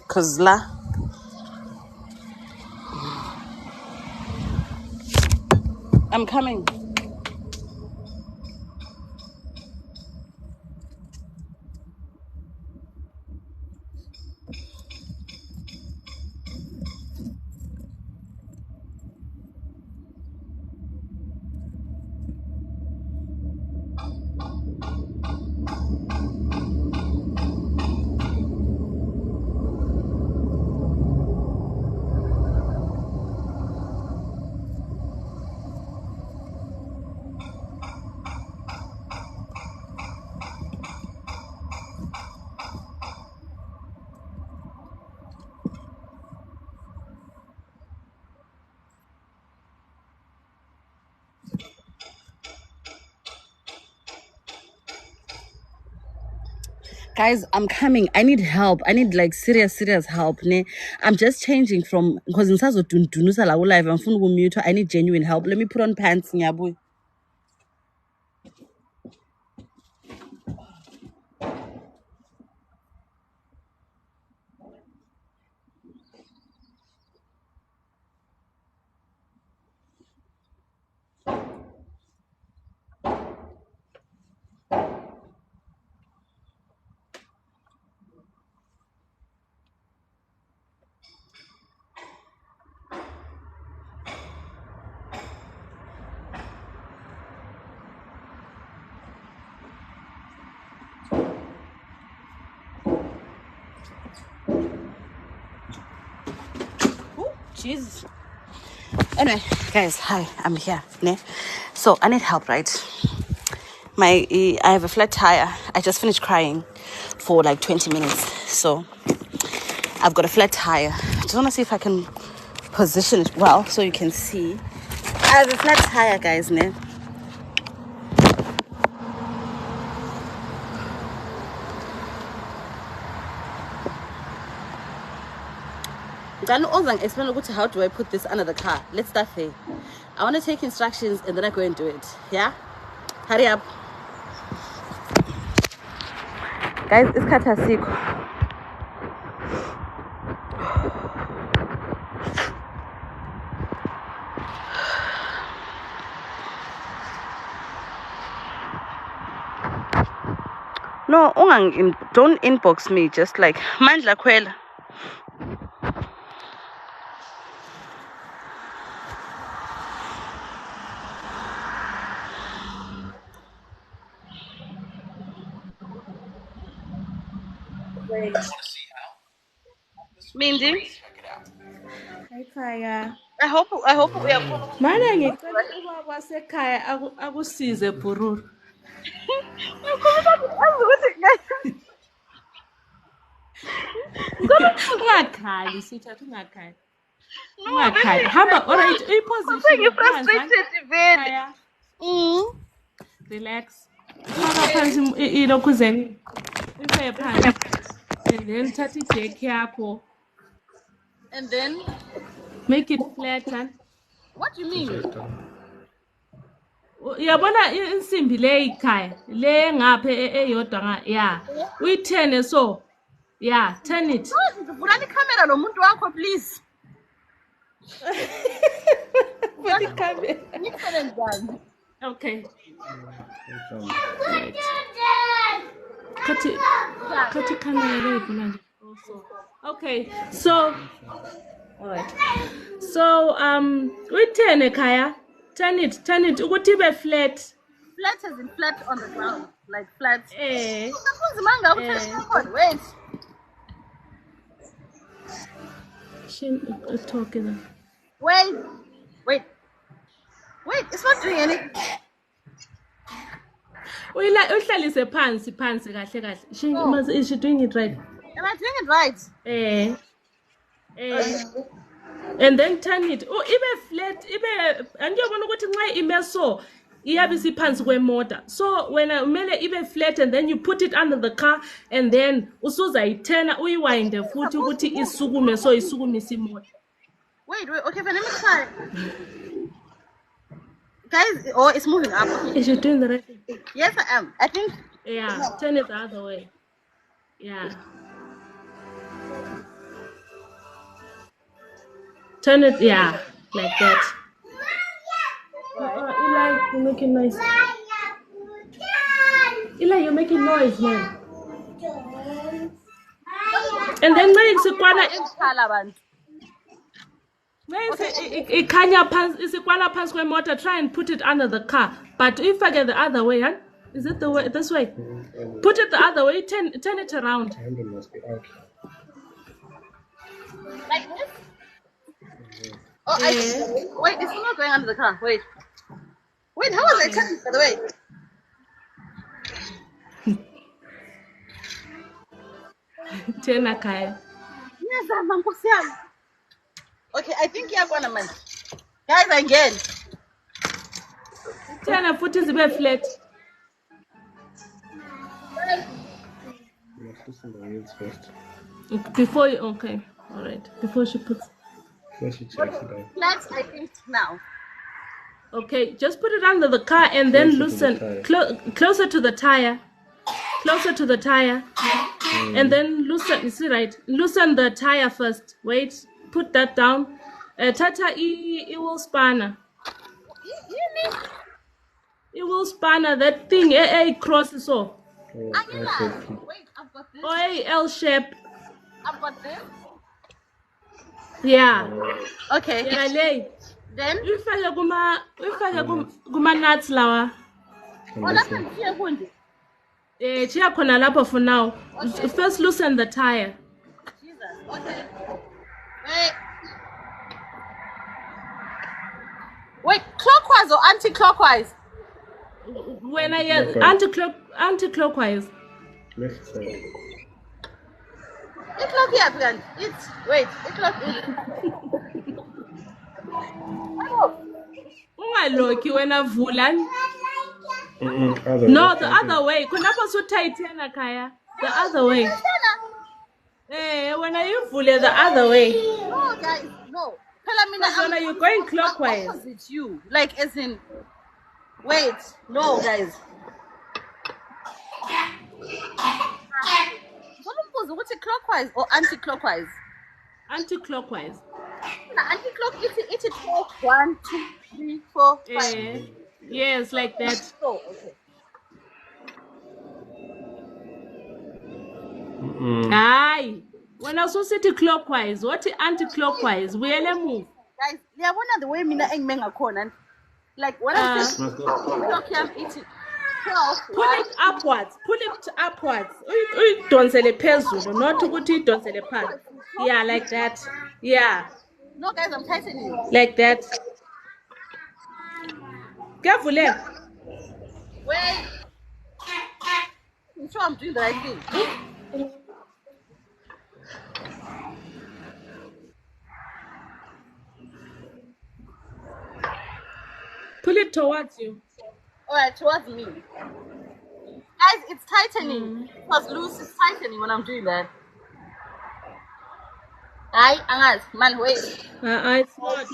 Cause la, I'm coming. Guys, I'm coming. I need help. I need like serious help. Ne? I'm just changing from because in Sazo Dunusa la live I'm full mute. I need genuine help. Let me put on pants, nyabu. Jesus. Anyway, guys, hi, I'm here. Ne? So I need help, right? I have a flat tire. I just finished crying for like 20 minutes. So I've got a flat tire. I just want to see if I can position it well so you can see. I have a flat tire, guys. Ne? How do I put this under the car? Let's start there. I want to take instructions and then I go and do it. Yeah? Hurry up. Guys, it's Katasiko. No, don't inbox me. Just like Mandla Kwela. Mindy, Ekhaya I hope we are cool. manje ngicela ubaba wasekhaya akusize Bururu. Ungakhali sithatha ungakhali. Ungakhali. Hamba alright uyiposition phansi. Ekhaya relax. Faka phansi ilokhuzeni. Ife phansi. And then thatha ijek yakho. And then, Make it flatten. what do you mean? Uyabona insimbi le ikhaya le ngapha eyodwa yeah. Uyithene so. Yeah, turn it. Vula camera lo muntu wakho please. Put the camera. Okay. Right. Cut it camera also. Okay. So all right. So we turn ekhaya. Turn it. Ukuthi be flat. Flat as in flat on the ground. Like flat. Eh. Wait. Talking. Wait, it's not doing anything. Uhlalise phansi kahle. Is she doing it right? Am I doing it right? And then turn it. Ibe flat, angiyabona ukuthi nxa ime so iyabe isiphansi kwemoto. So when kumele ibe flat and then you put it under the car and then usuzayithena uyiwinde futhi ukuthi isukume so isukumisa imoto. Wait, okay, but let me try. Guys, it's moving up. Is she doing the right thing? Yes, I am. I think. Yeah, turn it the other way. Yeah. Turn it, yeah, like that. Eli, you're making noise. Eli, you're making noise, man. And then when it's ikhanya phansi kwemoto, try and put it under the car. But if I get the other way, huh? Is it the way this way? Put it the other way, turn it around. Handle must be out. Like this? Oh, wait, it's not going under the car. Wait, how was I turning, by the way? Tena Kaya. Okay, I think you have one, man. Guys, again. Tena foot is a bit flat. You must loosen the wheels first. Before you, okay, all right. Before she puts. First she checks it out. Flat, I think, now. Okay, just put it under the car and then loosen closer to the tire. Closer to the tire. And then loosen, you see, right? Loosen the tire first. Wait, put that down. Tata, it will spanner. It will spanner, that thing, it crosses off. Wait, I've got this. Or a L shape. I've got this. Yeah. Okay. Yeah, lay. Then? Ufake kuma nuts lawa. Chiya khona lapho for now. Okay. First loosen the tire. Jesus. Okay. Wait, clockwise or anti-clockwise? When I anti-clockwise. Left side. It's clock here, plan. It's clock. Ungaloki wena vula. Other No, way. the other way. Kunapho sutayithena Kaya. The other way. When you vule the other way. No, guys, no. When you're going clockwise. Opposite you. Like, as in... Wait. No, guys. What's it, clockwise or anti-clockwise? Anti-clockwise. Anti-clockwise, it's 1, 2, 3, 4, 5. Yes, like that. Oh, okay. Aye. When I saw city clockwise, what anti-clockwise? We are move. Guys, yeah, one of the way mina engmenga khona. Like what I'm saying, clock I'm eating. Pull it upwards. Pull it upwards. Uyidonsele phezulu, not ukuthi uyidonsele phansi. Yeah, like that. Yeah. No, guys, I'm tightening. Like that. Kavule. Wait. I'm sure I'm doing the right thing. Pull it towards you. Alright, towards me. Guys, it's tightening. It was loose, it's tightening when I'm doing that. Aye, Angas, man, wait. It's not.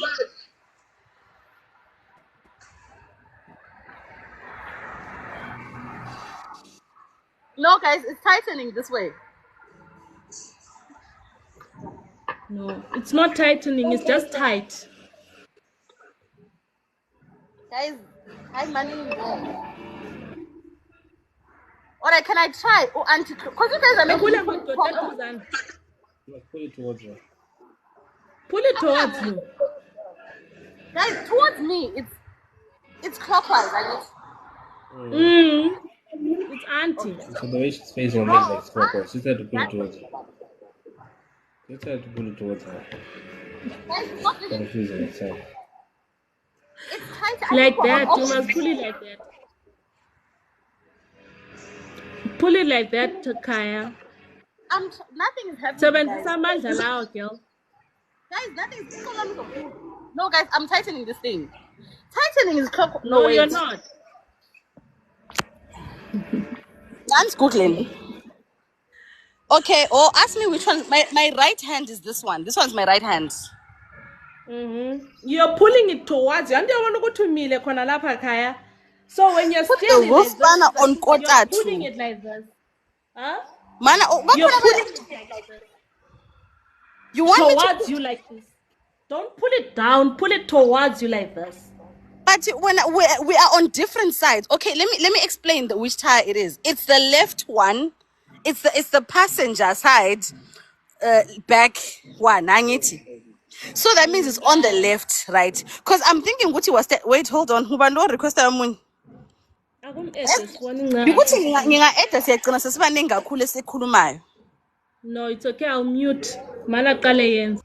No, guys, it's tightening this way. No, it's not tightening, it's just tight. Guys, I'm manning wrong. Alright, can I try? Oh, because you guys are making Pull it towards you. Pull it towards you. Guys, towards me, it's clockwise, right? It's anti. So the way she's facing on legs like clockwise, she tried to pull it towards you. You tried to pull it towards her. Guys, it's not really, Confusing itself. it's tight. Like that, you must pull it like that. Pull it like that, Kaya. Nothing is happening. Sebenzisa amandla lawo, girl. Guys, nothing is No, guys, I'm tightening this thing. Tightening is clockwise. No, wait. you're not. I'm Googling. Okay, ask me which one. My right hand is this one. This one's my right hand. You're pulling it towards you. And you want to go to Mile Kona Lapa Kaya. So when you're Put the standing wolf like banner this, on you're kota pulling too. it like this. Huh? Mana, You're pulling it like this. you want me to Towards you like this. Don't pull it down. Pull it towards you like this. But when we are on different sides. Okay, let me explain which tire it is. It's the left one. It's the passenger side, back one. Angithi. So that means it's on the left, right? Because I'm thinking Gucci was wait, hold on. Ubando request amun. Ukuthi nginga-edda siyagcina sesibaningi kakhulu esikhulumayo. No, it's okay. I'll mute. Mana qale yenza.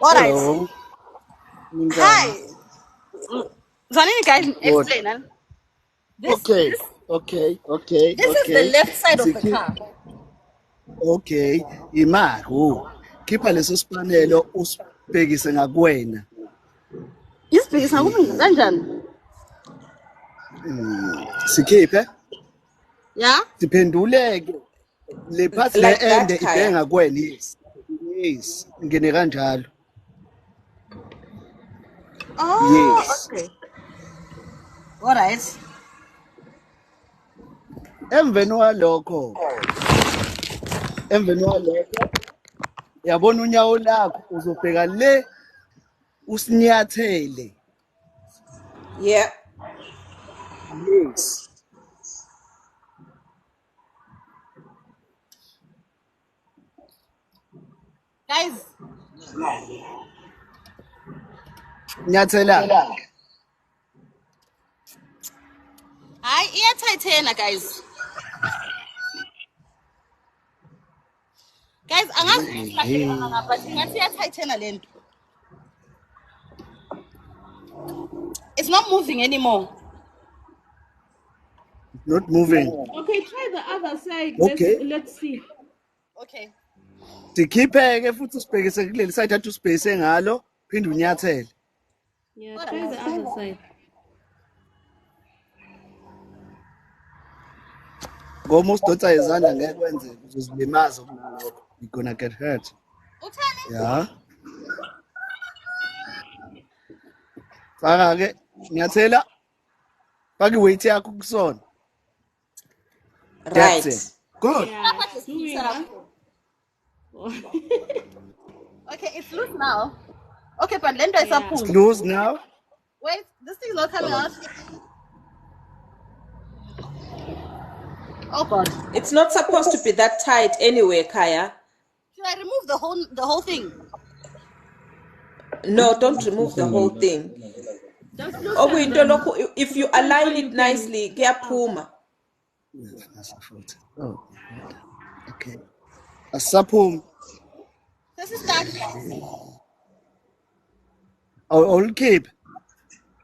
All right. Hello. Hi. Zanini guys, explain. Okay. This is the left side of the car. Okay. Imaku. Khipha leso sipanelo usibhekise ngakuwena. Isibhekisa ngakuphi kanjani? Sikhiphe. Yeah? Siphenduleke. Le part le Like that ende tire. ibheke ngakuwena. Yes. Ngene kanjalo. Oh, Yes. okay. All right. Emveni walokho yabona unyawo lakho uzobheka le usinyathele. Yeah. Yes. Guys, Nyathela. hi, iyathaithena guys. Guys, angazi but ngathi iyathaithena lento. It's not moving anymore. Not moving. Okay, try the other side. Okay. Let's see. Okay. Sikhipheke futhi usibhekise kuleli side athi usibhekise ngalo phinde unyathele. Yeah, try the other side. Ngoba usidonsa izandla ngeke kwenzeke uzozilimaza kunalokho. You're gonna get hurt. Uthani? Yeah. Faka ke nyathela. Faka iweight yakho kusona. That's it. Good. Yeah, doing that. Okay, it's loose now. Okay, but lento is up. Close now. Wait, this thing is not coming out. Oh God. It's not supposed to be that tight anyway, Kaya. Should I remove the whole thing? No, don't remove the whole thing. Just look Oh, at them. if you align it nicely, kuyaphuma. Oh. Okay. Asaphum. This is that. I'll keep.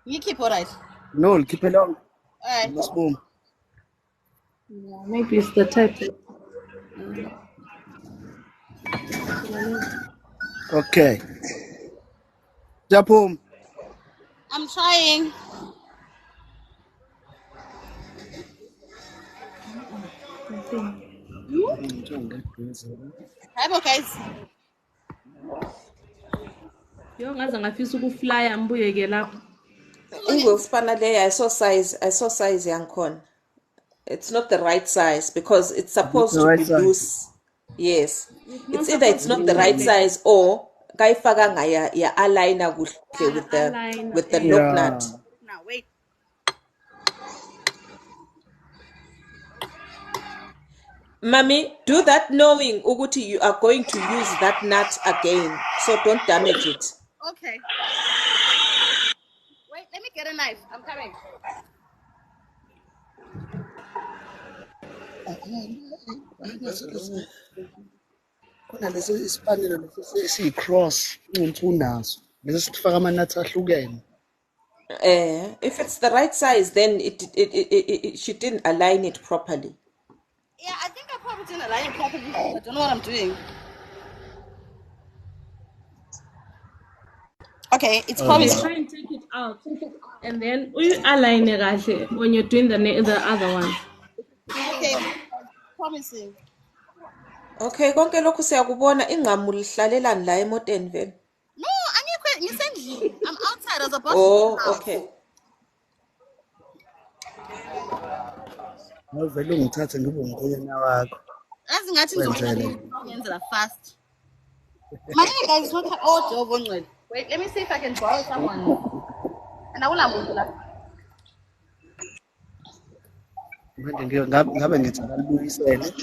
You keep all right. No, keep it long. All right. Asaphum. Yeah, maybe it's the type. Okay. Japum. I'm trying. Hi, guys. Yo ngaze ngafisa ukuflya mbuyeke lapho. Will spanner there. I saw size yakhona. It's not the right size because it's supposed to right be size. loose. Yes. It's either it's not the right size or kayifaka ngaya ya aligner kuhle with the lock nut. Now wait. Mami, do that knowing ukuthi you are going to use that nut again. So don't damage it. Okay. Wait, let me get a knife. I'm coming. Khona leso isipanelo leso esiyi-cross ungumuntu unaso leso sifaka amanathi ahlukene. If it's the right size, then she didn't align it properly. Yeah, I think I probably didn't align it properly. I don't know what I'm doing. Okay, it's probably. Try and take it out, and then we align it kahle when you're doing the other one. Okay, promising. Okay, konke lokhu siyakubona ingqamu lihlalelani la emoteni vele. No, I'm outside as a boss. Oh, okay. Ngavele ungithathe ngibe umkhwenyana wakho. As ngathi Wenzele. ngizokwenza fast. My guys, not job only. Wait, let me see if I can borrow someone. And I will have Manje ngabe ngithi ngalibuyisele.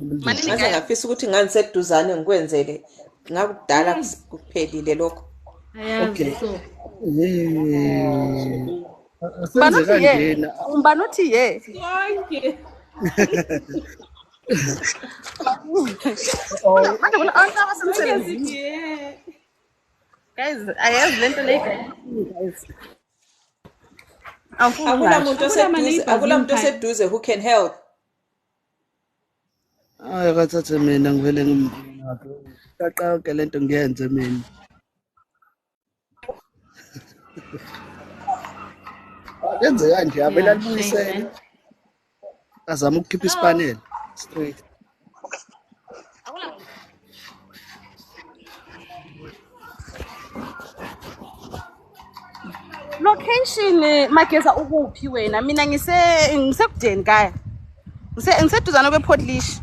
Ngaze ngafisa ukuthi nganiseduzane ngikwenzele ngakudala kuphelile lokho. Ayazi so. Asenze kanjena. Umbanothi ye. Konke. Manje kuna answer abasemsebenzini. Yeah. Guys, ayazi lento le guys. Akula muntu oseduze who can help. Hayi kathathe mina ngivele ngimnakho. Qaqaqe lento ngiyenze mina. Lenze kanje abela libuyisele. Azama ukukhipha ispanel straight. Location mageza ukuphi wena? Mina ngisekudeni kaya. Ngiseduzana kwePortlish.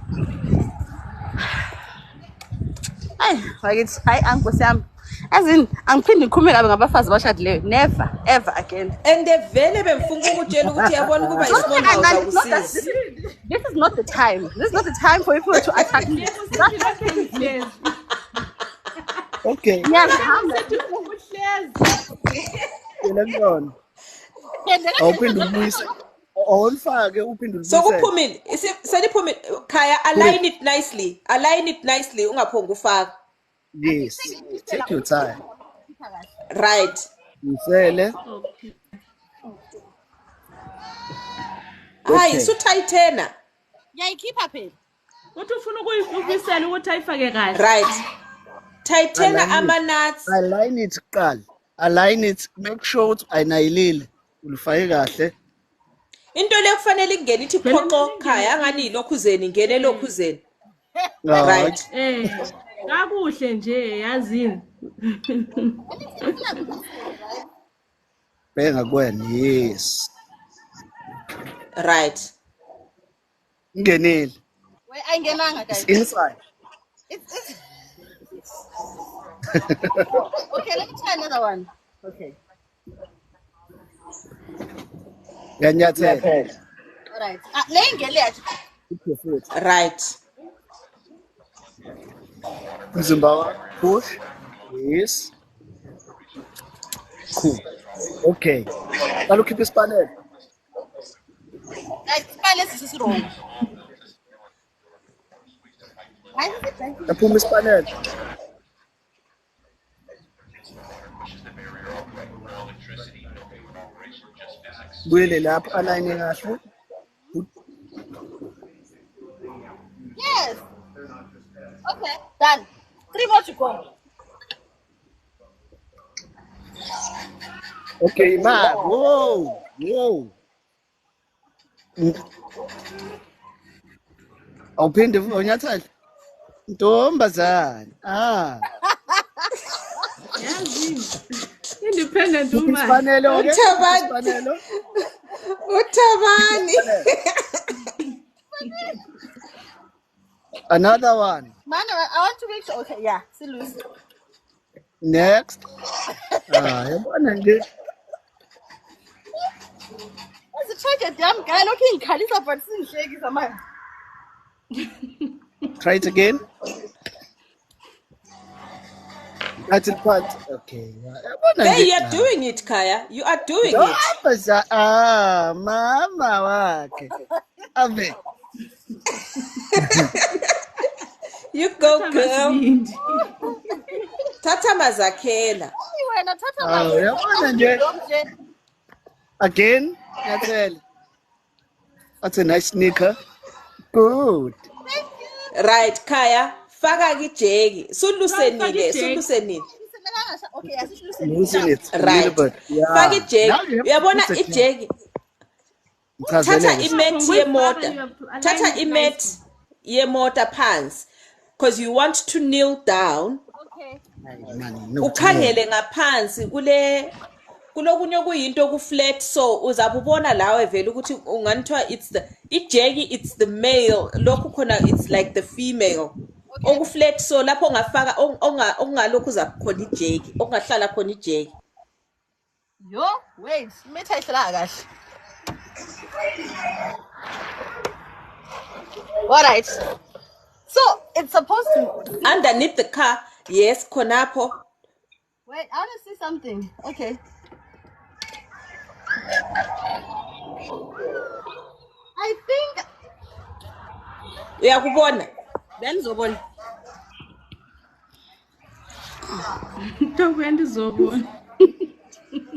Ngakithi hayi ankosi yami. Azini angiphindi ngikhulume kabe ngabafazi bashadileyo. Never ever again. And vele bemfunga ukutshela ukuthi yabona kuba isibonda uzakusiza. This is not the time. This is not the time for people to attack me. Okay. Yena ngiyona. Awuphinde ubuyise. Awulifake uphinde ubuyise. So kuphumile. Seliphumile. Khaya align it nicely. Align it nicely ungaphonga ufaka. Yes. Take your time. Right. Usele. Hayi suthayithena. Yayikhipha phela. Uthi ufuna ukuyibisela ukuthi ayifake kahle. Right. Tayithena ama-nuts. Align it kuqala. Align it, make sure ukuthi ayinayilile. Ulifake kahle. Into le kufanele ingene ithi phoqo khaya angani ilokhuzeni ingene elokhuzeni. Right. Kakuhle nje yazini. Bhenga kwena, yes. Right. Ingenile. Wait, ayingenanga guys. Inside. It's okay, let me try another one. Okay. Yanyathela. All right. Lengele. Right. Umzimba wakho push. Yes. Cool. Okay. Qala ukhipha ispanel. Ispanel is wrong. Yaphuma ispanel. Buyele lapho align kahle. Yes. Okay, done. 3 more to go. Okay, ma. Whoa. Awuphinde onyathela. Ntombazana. Yazini. Independent woman. Ispanelo ke? Uthabani. Ispanelo. Uthabani. Another one. Man, I want to make sure. Okay, yeah. See, Lucy. Next. Yabona nje. Let's try the damn guy looking Kalisa, but sin shake is a man. Try it again. That's it part. Okay. Hey, you are doing it, Kaya. You are doing it. Mama wake. Ave. You go, girl. Tata mazakhela. Yabona nje. Again. That's a nice sneaker. Good. Right, Kaya. Faka kijeki. Sulusenile. Okay, I see Losing it. Right. Faka ijeki. Uyabona ijeki. Tata imat yemotor pants. Because you want to kneel down. Okay. Ukhangele ngaphansi kulokunye okuyinto ku-flat so uzabubona lawe vele ukuthi unganithiwa ijeki it's the male lokhu khona it's like the female oku-flat so lapho ongafaka okungalokhu uzakhona ijeki okungahlala khona ijeki Yo, wait, imitha ihlala kahle. All right. So it's supposed to underneath the car. Yes, khonapho. Wait, I want to see something. Okay. I think uyakubona then zobona. Tokwendi zobona.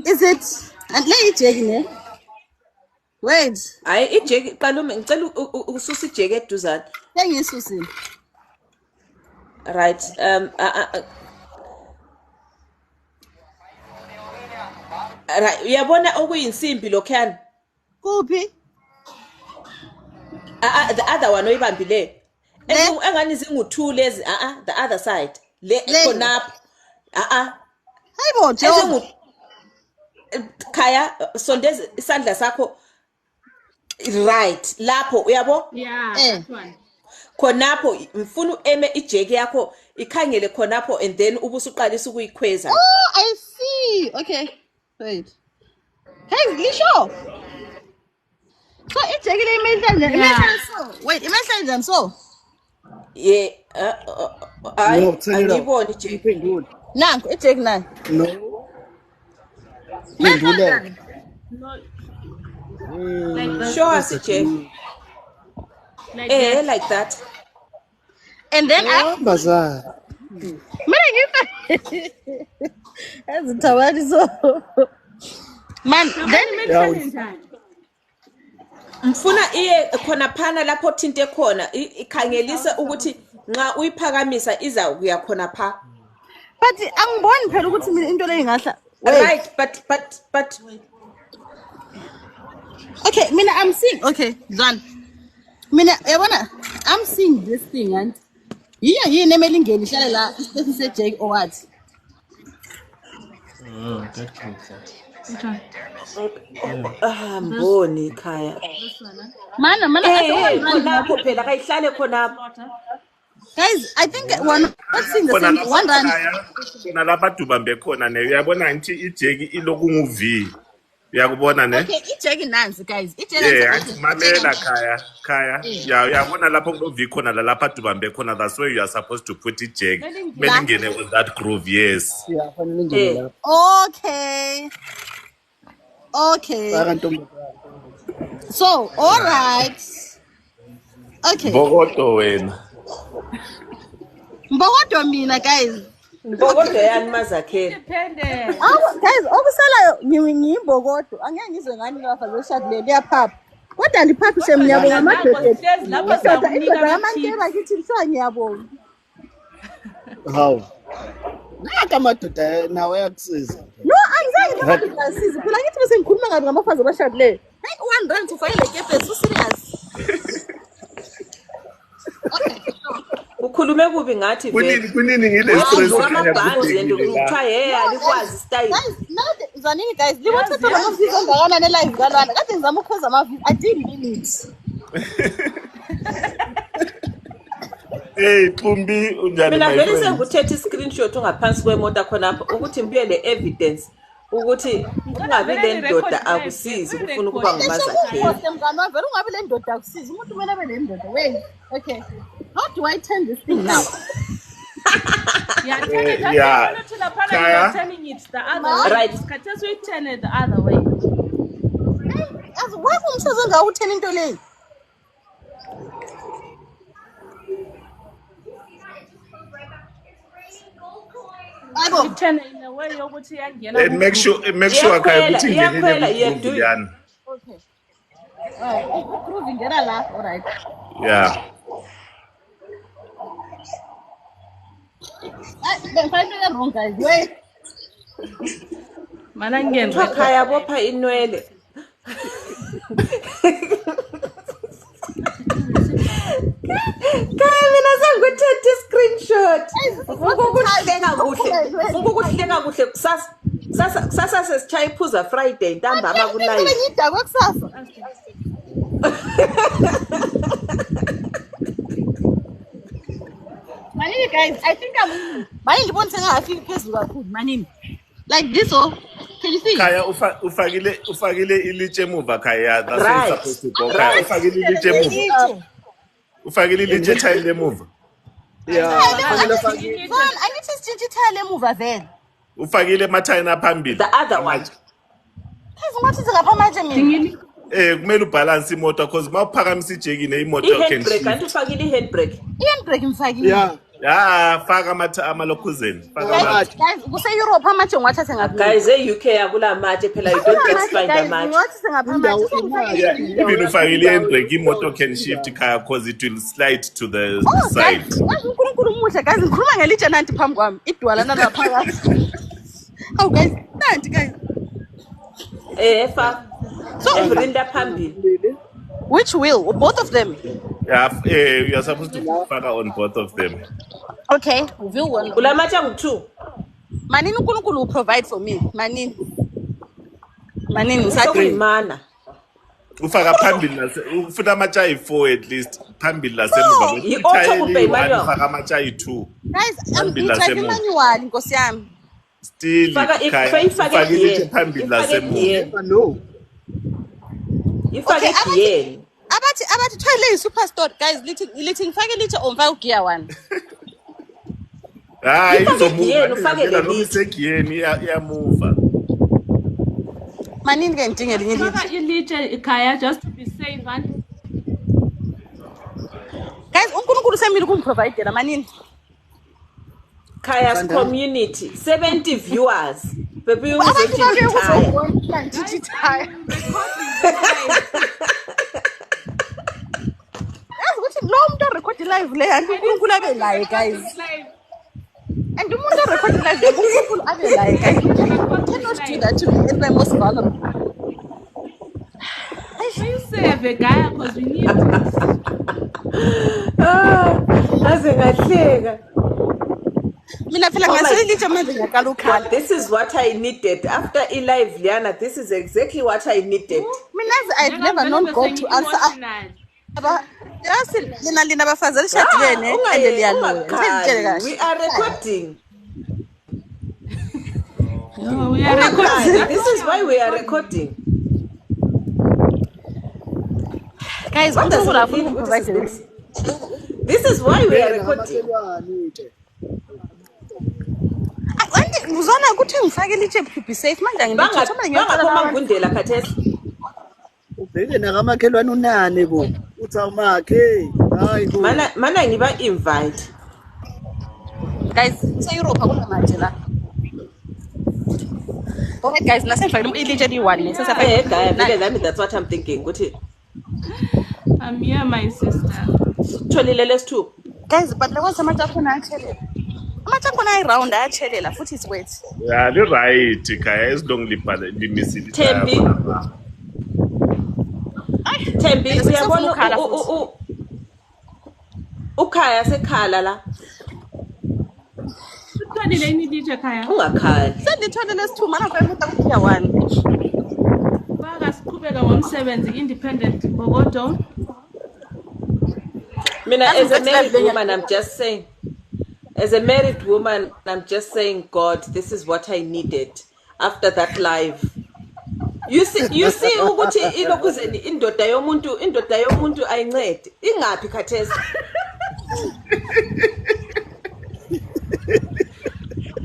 Is it? And let it check ne. Wait. Hayi ijeki qala ngicela ususa ijeki eduzane. Sengisusile. Right. Right, uyabona okuyinsimbi lokhana? Kuphi? The other one oyibambileyo. Engani zingu2 lezi the other side. Le khonapho. Hayibo Joe. Khaya sondeza isandla sakho right lapho uyabo? Yeah, that one. Khonapho mfuna eme ijeki yakho ikhangele khonapho and then ubusuqalisa ukuyikhweza. Oh, I see. Okay. Wait. Hey, Lisho. So it's actually imagine so. Wait, imagine so. Yeah. No, turn it up. Angiboni ijeki. Good. Nanku ijeki nayo. No. Imagine. No. Like that. Show us ijeki. Like that. Like that. And then Bazaar. That's a tawari so. Man, then mfuna iye khona phana lapho thinte khona ikhangelisa ukuthi nxa uyiphakamisa iza kuya khona pha. But angiboni phela ukuthi mina into leyo ingahla. Right, but okay, mina I'm seeing. Okay, Zwan. Mina yabona I'm seeing this thing and yini emeli ngeni hlale la ispace sejake or what? Oh, that makes sense. mboni khaya. Mana khonapho phela kayihlale khonapho. Guys, I think let's sing the same one run. Kona lapha dubambe khona ne uyabona ngithi ijeki iloku nguV. Uyakubona ne? Okay, ijeki nansi guys. Ijeki nansi. Mamela khaya. Yeah, uyabona lapho kuV khona lapha dubambe khona, that's where you are supposed to put ijeki. Melingene with that groove, yes. Yeah, fanele ngene lapho. Okay. So, all right. Okay. Bogoto wena. Mbokodo mina guys. Mbokodo yani mazakhela. Independent. Guys, okusala ngiyimbokodo. Angeke ngizwe ngani lapha zoshadile liyaphapha. Kodwa liphapha semnyabonga amadoda. Lapha sakunika amantela kithi mhlwa ngiyabonga. How? Naka madoda nawe yakusiza. No, angizayi ngasiza. Phela ngithi bese ngikhuluma ngabi ngamafazi abashadile. Hey, 1 rand ufayile kepe so serious. Okay. Ukhulume kubi ngathi vele. Kunini ngile stress amabhandi and ukuthiwa alikwazi style. Guys, Zanini guys, liwathatha lamavidiyo angakanani live kalwana. Kade ngizama ukwenza amavidiyo. I didn't mean it. Hey, Pumbi unjani Mina my vele friend? senguthethe screenshot ungaphansi kwemota khonapho ukuthi mbiyele evidence ukuthi ungabi le ndoda akusizi ukufuna ukuba ngumazakhela. Mngani wami vele ungabi le ndoda akusizi. Umuntu kumele abe le ndoda. Wait. Okay. How do I turn this thing now? Yeah, turn it. Yeah. You're turning it the other way. Right. Khathesi we turn it the other way. As why umsebenzi ngawuthena into leyo? We turn it in a way yokuthi yangena. And make sure khaya ukuthi ngenile ngiyani. Okay. Groove ngena la. All right. Yeah. I'm finding wrong guys. Wait. Mana ngene. Khaya bopha inwele. Khaya mina senguthethe screenshot. Ukukuhleka kuhle. Ukukuhleka kuhle kusasa Sasa sesichaya iphuza Friday ntambama ku live. Ngidakwe kusasa. Manini guys, I think Manini ngibonise ngafika phezulu kakhulu Manini. Like this can you see? Kaya ufakile ilitshe emuva Kaya. That's right. Supposed to go. Kaya ufakile ilitshe emuva. Ufakile ilitshe child emuva. Yeah. I need to digital emuva vele. Ufakile mathayina phambili. The other one. Guys, ngathi ngapha manje mina. Kumele ubalance imoto because mawuphakamisa ijeki neimoto can I-handbrake kanti ufakile i-handbrake. I-handbrake ngifakile. Yeah, faka amalokhuzeni. Guys, kuse-Europe amatshe ngiwathathe ngaphi? Guys, e-UK akula matshe phela you don't get to find amatshe. Even ufakile i-handbrake imoto can shift Kaya because it will slide to the side. Guys, uNkulunkulu muhle guys, ngikhuluma ngelitshe nanti phambi kwami. Idwala nalaphakathi. Oh guys, nanti guys. Fa. So urinda phambili. Which wheel? Both of them? Yeah, you are supposed to faka on both of them. Okay, wheel one. Ulamatshe ngu-2. Manini uNkulunkulu will provide for me. Manini Mana. Ufaka phambili ufuna amatshe ayi-4 at least phambili lasemuva. Ufaka amatshe ayi-2. Guys, I'm driving manual Nkosi yami. Still ufakile phambili lasemuva. No. Ifake gear. Abathi try superstore guys lithi ngifake lithe omfa ugear 1. Hayi izomove ufake le lisegiyeni iyamuva. Manini ke ngidinge linye lithe. Faka ilitshe Kaya just to be safe and guys uNkulunkulu semile kumprovide Manini. Kaya's community 70 viewers. Baby you lo muntu record live le and uNkulunkulu abe live guys. And umuntu record live le uNkulunkulu abe live guys. You cannot do that to me in my most vulnerable. you save Kaya because we need this. Azengahleka. Mina phela ngaselithe manje ngiyaqala ukhala. This is what I needed after live Liana. This is exactly what I needed. Mina I've never known God to answer. Yes, lina bafazi elishadilene and we are recording. No, we are recording. This is why we are recording. Guys, what does it provide this? This is why we are recording. Uzona ukuthi ngifake lithe to be safe manje ngiyithatha manje ngiyaqala ngundela khathesi. Ubheke nakamakhelwane unane bo. Uthi awumakhe. Hayi bo. Mana ngiba invite. Guys, se-Europe akunamanje la. Okay guys, nasengifakile ilitshe li-1 Gaya, that's what I'm thinking. I'm here my sister. Tholile lesi2. Guys, but lekwenza amatshe akhona ayatshelela. Amatshe akhona ayi-round ayatshelela futhi it's wet. Yeah, you're right Kaya as long limisile. Tembi uyabona uKhaya sekhala la. Utholile ilitshe Kaya. Ungakhali. Sendithole lesi2 mana ngifaka kugear 1. Baka siqhubeka ngomsebenzi independent Bogodo. Mina as a married woman I'm just saying. As a married woman I'm just saying God, this is what I needed after that live. You see ukuthi ilokuzeni indoda yomuntu ayincede. Ingaphi khathesi?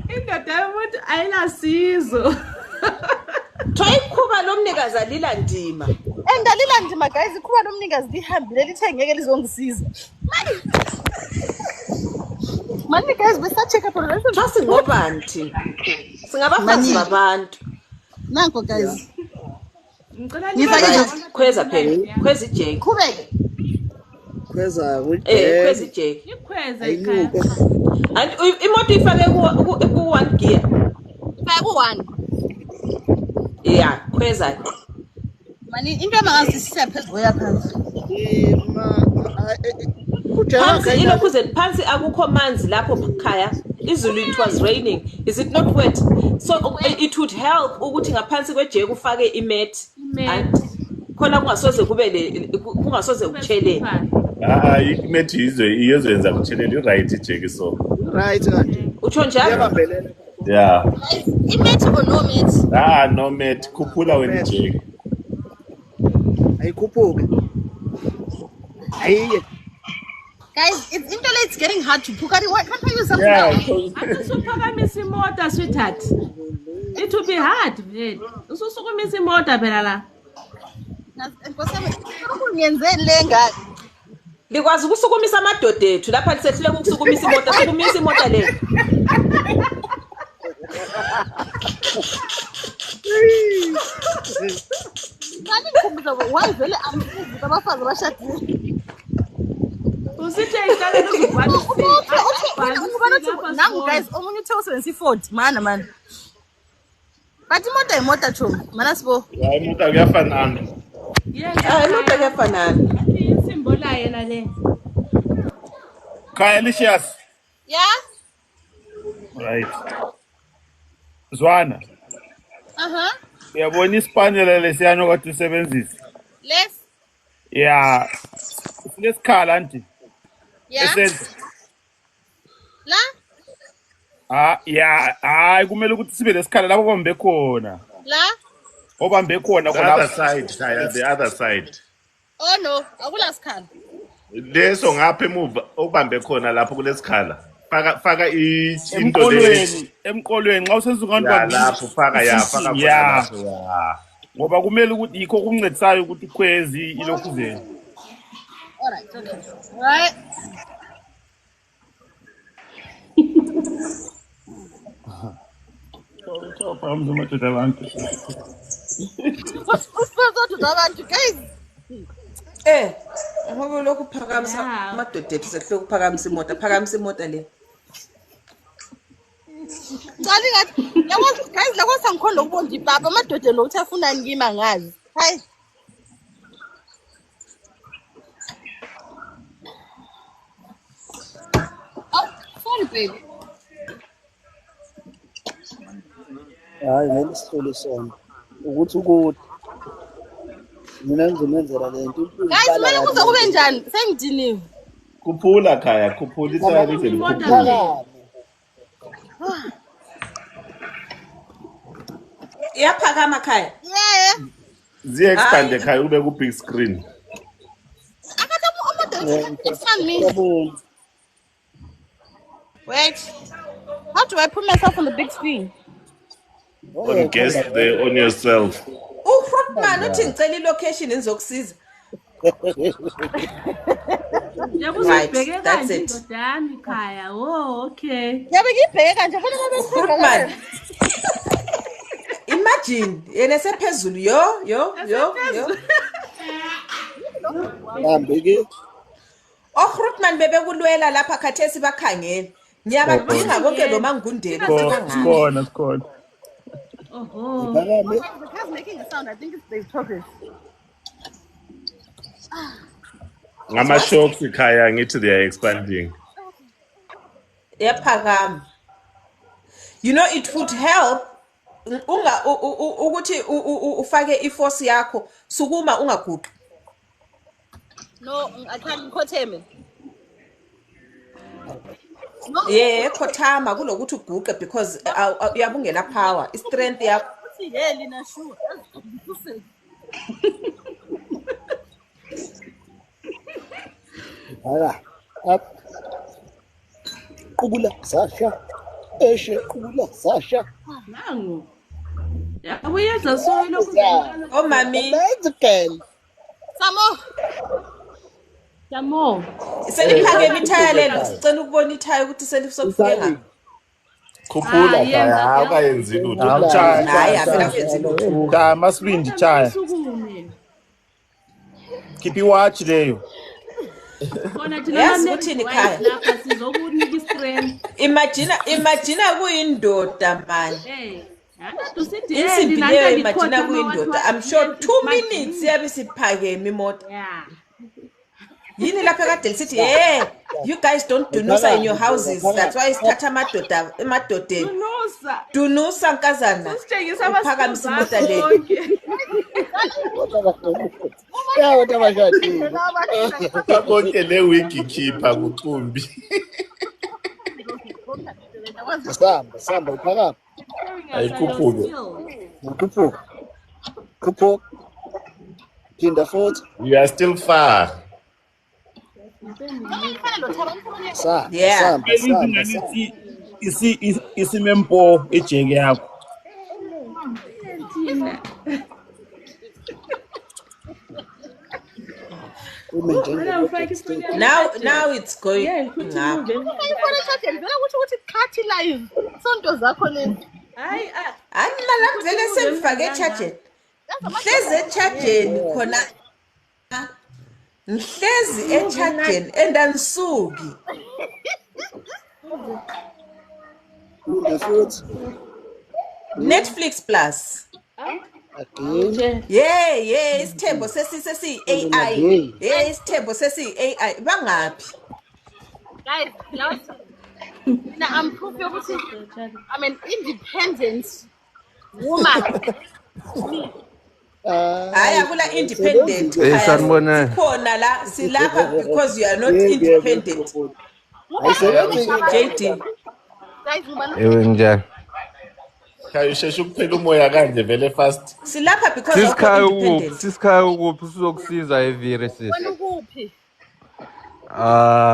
Indoda yomuntu ayinasizo. Thoyiqhuba lomnikazi alila ndima. Alila ndima guys, ikhuba lomnikazi lihambile lithe ngeke lizongisiza. Mani guys, besacheck up on this. Just ngobani thina? Singabafazi babantu. Nanko guys. Khweza phela. Khweza ijeki. Qhubeke. Khweza khweza ijeki. Ikhweza Kaya. And imoto ifake ku 1 gear. Ifake ku 1. Yeah, khweza. Mani into amangazisisa phezulu yaphansi. Phansi ilokuzeni phansi akukho manzi lapho Khaya. izulu, it was raining, is it not wet? So it would help ukuthi ngaphansi kwejeki ufake imat khona kungasoze kuchelele. Imethi izoyenza kuchelele right ijeki so. Right kanti. Utsho njalo? Iyabambelela. Yeah. Imet or no met? No met. Khuphula wena ijeki. Ayikhuphuke. Ayiye. Guys, it's getting hard to pull. Can't I use something Yeah. Usuphakamisa imota sweetheart. It will be hard, man. Ususukumisa imota phela la. Likwazi ukusukumisa amadoda ethu lapha lisehlule ukusukumisa imota, sukumisa imota le. Why vele amfuzi abafazi bashadile? Usithi ayidala nozubhala. Nangu guys, omunye uthe usebenzisa i-Ford, man. But imota chomi, mana sibo. Yeah, imota kuyafanana. Imota kuyafanana. Isimbo la yena le. Kaya Licious. Yeah? Right. Zwana. Uyabona isipanela lesiyano kade usebenzisa. Les? Yeah. Lesikhala anti. Yeah? Esenza. La? Yeah, hayi kumele ukuthi sibe lesikhala lapho obambe khona. La? Obambe khona The other side, Kaya, the other side. Oh no, akula sikhala. Leso ngapha emuva obambe khona lapho kulesikhala. Faka into le. Emqolweni xa usenza ukantu lapho faka faka khona lapho ya. Ngoba kumele ukuthi yikho kuncedisayo ukuthi ukhwezi ilokhuzeni. All right, okay. Right. Ngoba lokhu phakamisa amadoda ethu sehlule ukuphakamisa imota, phakamisa imota le. Cali ngathi yabo guys la kwasangikhonda ukubona ibaba amadoda lo uthi afuna ngima ngazi. Hayi. Oh, sorry baby. Hayi ngeke sihlole sona. Ukuthi ukuthi mina ngizomenzela lento. Guys, mina kuze kube njani? Sengidiniwe. Khuphula Kaya, khuphula isayari Khuphula. Iyaphakama Khaya. Yeah. Ziye expand Kaya ube ku big screen. Akathamu amadoda expand me. Wait. How do I put myself on the big screen? On guest there on yourself. Man uthi ngicela ilocation enzokusiza. Yakuzibheke kanje indodami Khaya. Oh, okay. Yabe ngibheke kanje fana ngabe Imagine yena sephezulu yo. Ngambeke. Grootman bebe kulwela lapha khathesi bakhangela. Ngiyabadinga konke lo mangundeni Sikhona. Oh. the car's making a sound. I think it's the progress. Ngama shocks Kaya ngithi they are expanding. Yaphakama. You know it would help ukuthi ufake iforce yakho sukuma ungaguqi. No, I can't khotheme. Yeah, khothama kulokuthi uguqe because uyabungela power, strength yakho. Yeah, Lina sure. Hala. Up. Qubula Sasha. Qubula Sasha. Nangu. Yabuyenza so lokhu. Oh mami. That's again. Yamo. Seliphake ithaya lelo sicela ukubona ithaya ukuthi selifike ngaphi. Khuphula Kaya akayenzi lutho. Hayi avela kwenzi lutho. Da masibindi chaya. Khiphi watch leyo. Khona thina Yes uthini Khaya? lapha sizokunika istrength. Imagine kuyindoda man. Usithi Insimbi leyo imagine kuyindoda. I'm sure 2 minutes yabe siphakeme imoto. Yeah. Yini lapha kade lisithi hey, you guys don't dunusa in your houses. That's why isithatha emadodeni. Dunusa nkazana. Uphakamisa imota le. What am I going to do? Konke le wiki khipha kucumbi. Samba, uphakama. Ayikhuphuke. Khuphuka. Phinda futhi. You are still far. Yeah. Isimempo ejeke yakho. Now it's going. Hayi mala vele semfake echargeni. Hlezi echargeni khona. Ngihlezi echargeni endanisuki. Netflix Plus. Again. Yeah, isithembo sesi AI. Yeah, isithembo sesi AI. Bangaphi? Guys, now I'm proof I'm an independent woman. Hayi akula independent. Sanibona. Khona la silapha because you are not independent. JD. Guys, woman. Ewe njani? Khayisheshe ukuphela umoya kanje vele fast. Silapha because of independent. Sisikhaya ukuphi sizokusiza evire sis. Wena ukuphi?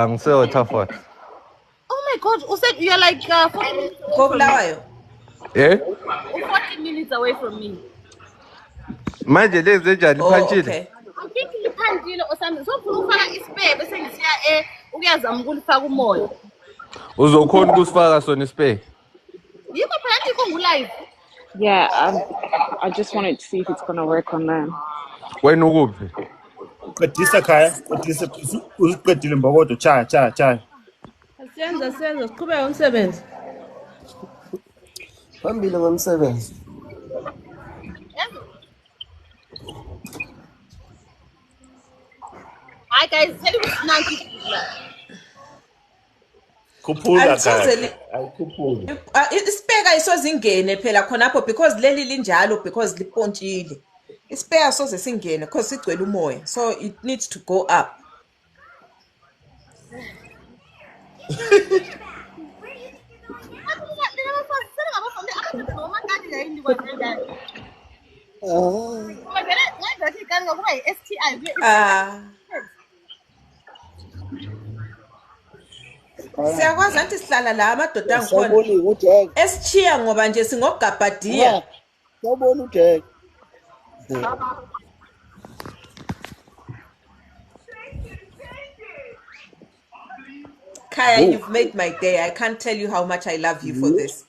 Ngise-Waterford. Oh my God, you said you're like 40 minutes away from Kobulawayo. Eh? 40 minutes away from me. Manje lezi enjani phantshile? Okay. I'm thinking liphandile or something. So ufuna ukufaka ispare bese ngisiya ukuyazama ukulifaka umoya. Uzokhona ukusifaka sona ispare? Yiko phela ndikho ngu-live. Yeah, I just wanted to see if it's going to work on them. Wena ukuphi? Uqedisa khaya, usiqedile mbokodo chaya. Senza siqhubeka umsebenzi. Phambili ngomsebenzi. Hi guys, tell me nanti. Khuphuka khaya. Ayikhuphuke. Ispare isozingene phela khonapho because leli linjalo because lipontshile. Ispare soze singene because sigcwele umoya. So it needs to go up. Siyakwazi anti sihlala la amadoda ngikhona. Esichiya ngoba nje singogabhadiya. Sawubona uDek. Kaya, you've made my day. I can't tell you how much I love you for this.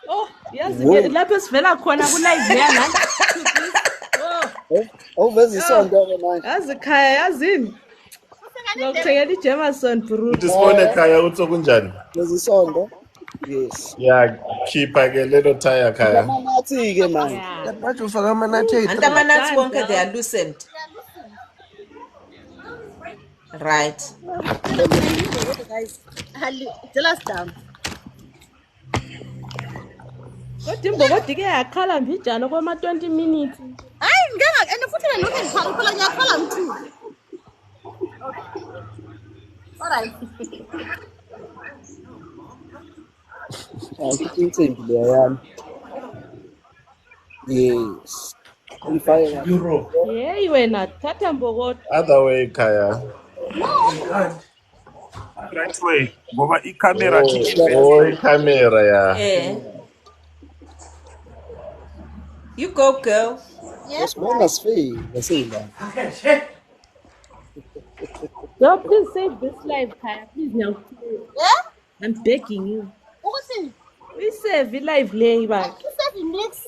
Oh, yazi ke lapho sivela khona ku live yana. Oveza isonto ke manje. Yazi Khaya yazini. Ngokuthengela iJemerson Brew. Uthi sibone khaya uthi kunjani? Oveza isonto. Yes. Yeah, khipha ke lelo tire khaya. Amanathi ke manje. Bathi ufaka amanathi. And amanathi wonke they are loosened. Right. Guys, tell us down. Kodwa imbokodi ke yakhala mbijana kwama 20 minutes. Hayi ngeke and futhi wena lokho ngikhala phela ngiyakhala mthu. Alright. Insimbi leya yami. Yes. Ifaya Euro. Hey wena thatha mbokodi. Other way khaya. Right way. Ngoba i-camera Oh, camera ya. You go, girl. Yes. Bonus fee. Ngesila. No, please save this life, Khaya. Please now. Yeah? I'm begging you. Ukuthi Please save the life lay back. you said in mix.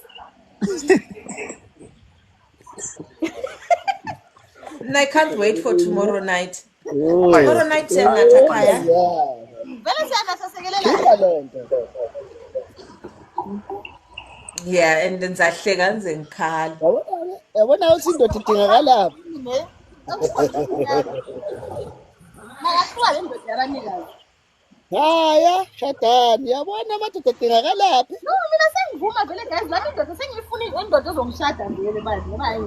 And I can't wait for tomorrow night. Tomorrow night senatha Khaya. Vele siyanasasekelela. Yeah, and then zahleka ngize ngikhala. Yabona ukuthi indoda idingakala lapha. Makasuka le ndoda yabanikazi. Haya, shadani, yabona amadoda adingakalaphi? No, mina sengivuma vele guys, lami indoda sengiyifuna indoda ezongishada vele bazi ngoba hayi.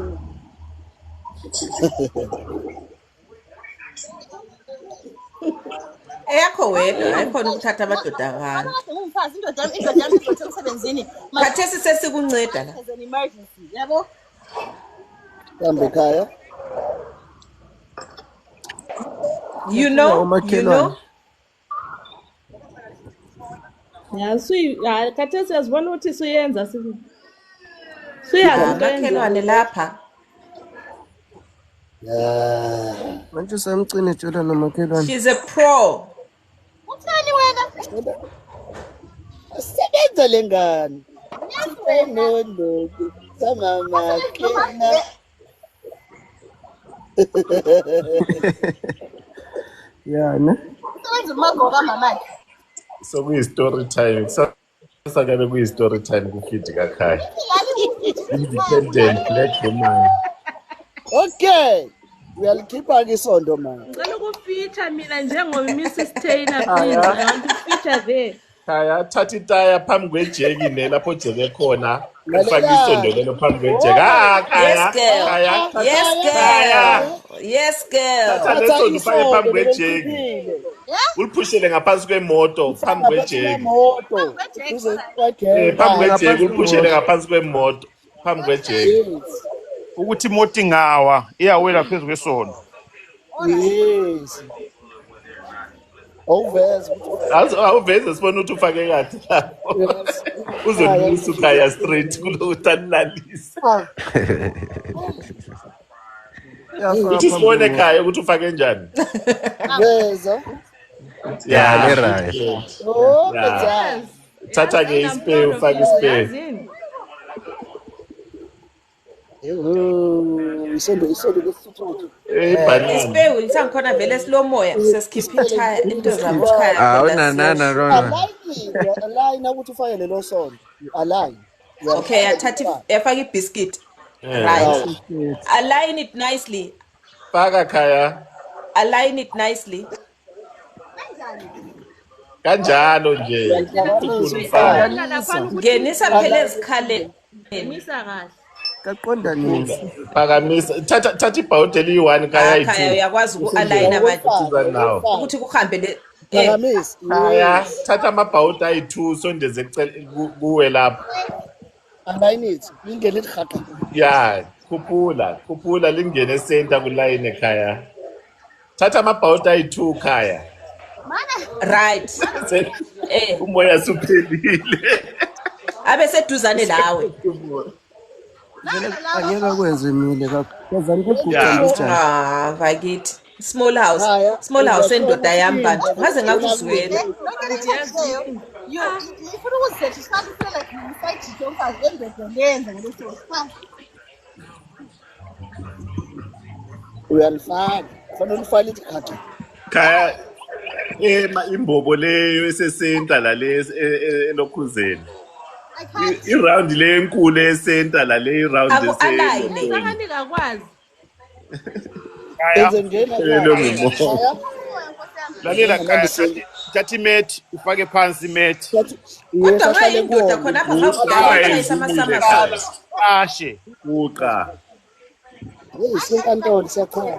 Eyakho wedwa ayikhona ukuthatha amadoda akani. Kade ngumfazi indoda yami izothe emsebenzini. Khathesi sesikunceda la. As an emergency, yabo? Kambe ekhaya. You know. Ya khathesi yazibona ukuthi suyenza suyazi makhelwane lapha. Manje samcine Jordan nomakhelwane. She's a pro. Uthani wena? Sebenza lengane. No. Samama kena. Yeah, ne? Usebenza umagoka mamakhe. So kuyi-story time. Sakabe kuyi-story time kufidi kakhaya. Independent black woman. Okay. Uyalikhipha ke isondo manje. ngicela ukufeature mina njengo-Mrs. Taylor please. I want to feature there. Khaya thatha itaya phambi kwejeki ne lapho jeke khona. Ufake isondo lelo phambi kwejeki. Khaya. Yes girl. Thatha lesondo ufake phambi kwejeki. Uliphushele ngaphansi kwemoto phambi kwejeki. Phambi kwejeki uliphushele ngaphansi kwemoto phambi kwejeki. ukuthi imoto ingawa iyawela phezu kwesondo. Yes. Awuveze sibona ukuthi ufake kathi lapho. Uzonisa ukhaya straight kulokuthi anilalisa. Uthi sibone ekhaya ukuthi ufake njani. Veza. Yeah, right. Oh, thatha ke ispare ufake ispare. Isondo lesithuthu. Banana. Isipewu lisangikhona vele slow moya sesikhipha ithaya into zabo ekhaya. Rona. Align ukuthi ufake lelo sondo. Align. Okay, yafaka ibiscuit. Right. Align it nicely. Faka khaya. Align it nicely. Kanjalo nje. Ngenisa phela ezikhaleni. Ngenisa kahle. Kaqondanisa. Phakamisa. Thatha ibhawude eliyi-1 khaya yi-2. Khaya uyakwazi uku-align nawo. Ukuthi kuhambe le Phakamisa. Khaya, thatha amabhawude ayi-2 sondeze kuwe lapha. Align it. Lingene likhaka. Ya, khuphula lingene center kulayini ekhaya. Thatha amabhawude ayi-2 khaya. right. Umoya suphelile. Abe seduzane lawe. Angeke kwenze mile kakhulu. Kuzani vakithi. Small house endoda yami bantu. Ngaze ngakuzwela. Ngifuna ukuzethisakisela ngisayijike umfazi endoda lenza ngaleso uyalifaka kufanele ufake ikhadi khaya imbobo leyo esesenta la elokhuzeni iround le enkulu esenta la le round Sakani kakwazi. Lalela thatha imethi ufake phansi imethi. Kodwa ngaye indoda khona apha ngavukayisa amasama ashe uqa. Isinkantolo siyakhona.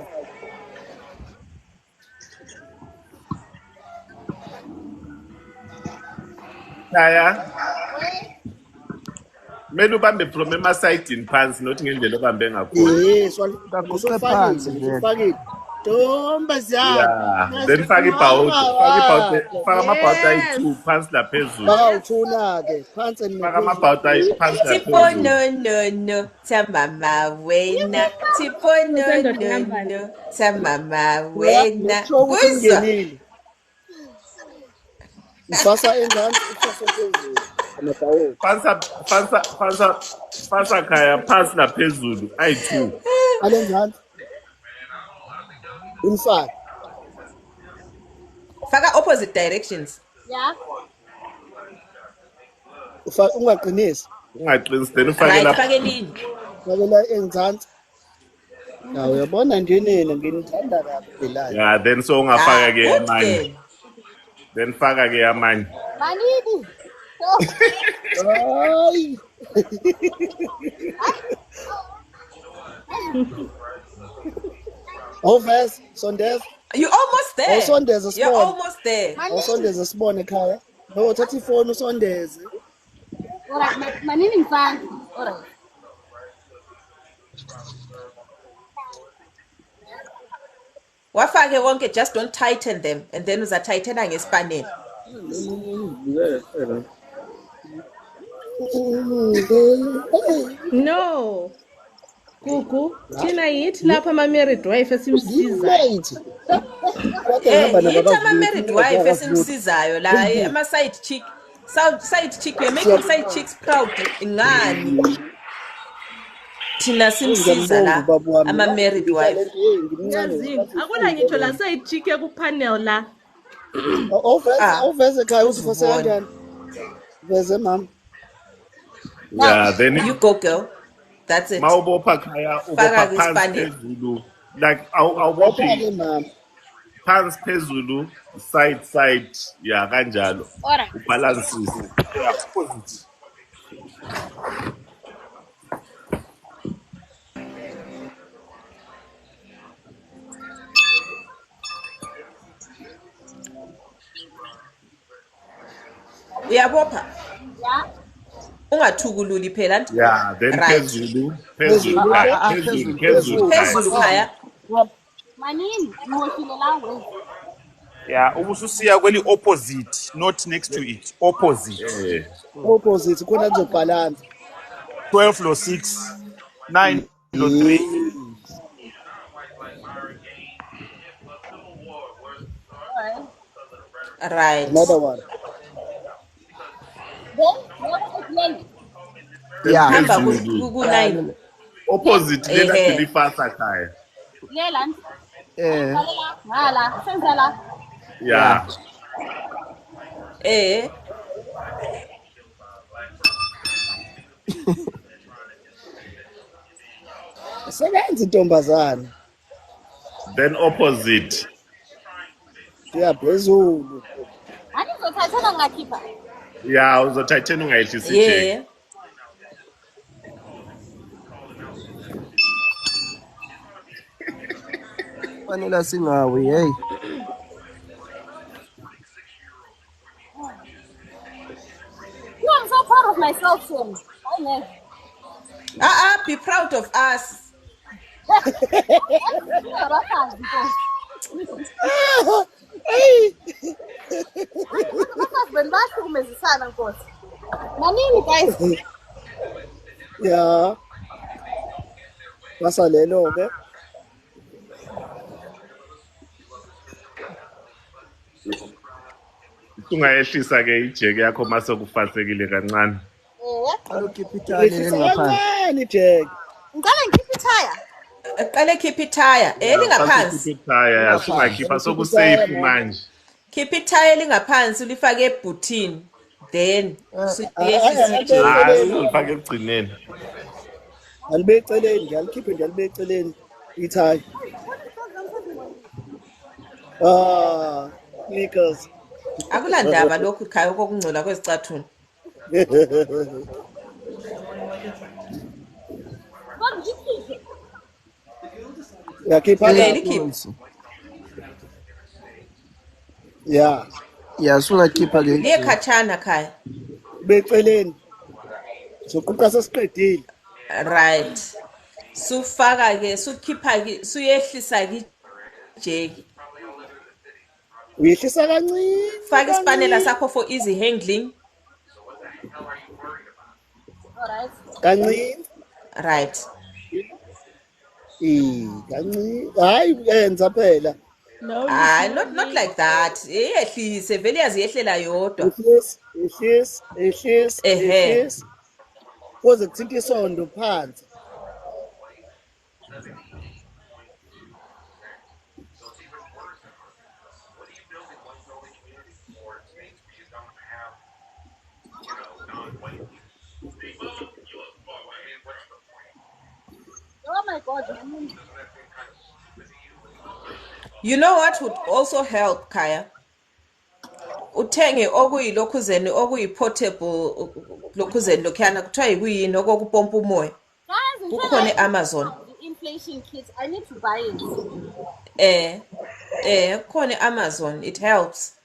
Khaya mele ubambe from ema-sidini phansi nothi ngendlela obambe ngakhona. Yes, ufakile. Ntombazana. Then faka ibhawuti, faka amabhawuti ayi-2 phansi laphezulu. Bawuthuna-ke phansi faka amabhawuti phansi laphezulu. Tipo no tamama wena. Tipo no tamama wena. Kuzwa. Ufasa engane ufasa phezulu. Fasa khaya phansi laphezulu ayi-2. Alengane. Inside. Faka opposite directions. Yeah. Ungaqinisi then ufake lapha. Fake linye. Fake la enzansi. Ya uyabona nje nina nginithanda kabi Delani. Yeah, then so ungafaka ke good amanye. girl. Then faka ke amanye. Manini. Hayi. Overs, sondeza. You almost there. Awusondeze You're sibone. almost there. Awusondeze sibone ekhaya. No, uthatha ifoni usondeze. Alright, Manini mfana. Alright. Wafake wonke, just don't tighten them and then uzatightena ngespanel. No. Gugu, thina yithi lapha ama-married wife esimsizayo. Late. Yithi ama-married wife esimsizayo la ama-side chick. Side chick, we're making side chicks proud. Ngani? Thina simsiza la ama-married wife. Yazini, akuna ngitsho la side chick ekupanel la. Overs ekhaya uzifase kanjani? Veze mama. Yeah, then You go girl. That's it. Mawubopha khaya Faka ubopha phansi kwispanel. phezulu. Like awubophi mama. phansi phezulu side yeah kanjalo. Alright. Ubalansise. Yeah, opposite. Uyabopha? Yeah. Ungathukululi phela nto. Yeah, then Right. phezulu Phezulu khaya. Manini, ngiwohlile la wena. Yeah, ubususiya kweli opposite, not next to it. Opposite. Yeah. Opposite khona kuzobhalansa. 12 lo 6, 9 lo 3. Right. Another one. Then, Yeah. Hamba Phezulu. ku-9. Opposite lena Ehe. silifasa khaya. Leland. Eh. Ngala, senza la. Yeah. Sebenza intombazana. Then opposite. Siyaphezulu. Ani ngizothathela ngakhipha. Yeah, uzothathena ungayehlisi ijeki. Yeah. Fanele singawi, hey. No, I'm so proud of myself, Sam. I know. Be proud of us. Manini guys. Yeah. Basalelo ke. Ungayehlisa ke ijeki yakho mase kufasekile kancane. Alokhipha ithali engaphansi. Kancane Jack. Ngicela ngikhiphe ithaya. Qale keep itaya. Lingaphansi. Taya singakhipha sokusafe manje. Keep itaya lingaphansi ulifake ebhuthini. Then Ulifake ekugcineni. Alibe eceleni nje alikhiphe nje alibe eceleni ithaya. Sneakers. akulandaba lokhu khaya okungcola kwezicathuni. Yakhipha likhiphe. Yeah. Yeah, sungakhipha ke. Liye khatshana khaya. Beceleni. Soquqa sesiqedile. Right. Sufaka ke sukhipha ke suyehlisa ke ijeki. Uyehlisa kancane. Faka isipanela sakho for easy handling. Alright. Kancane. Right. Kancane. Hayi yenza phela. No. Not like that. Iyehlise vele yaziyehlela yodwa. Ehlise. Kuze kuthinta isondo phansi. Oh my God. You know what would also help, Kaya? Uthenge okuyilokhuzeni okuyi-portable lokhuzeni lokhuyana kuthiwa yikuyini okokupompa umoya. Guys, Kukhona e-Amazon. the inflation kit. I need to buy it. Kukhona e-Amazon. It helps.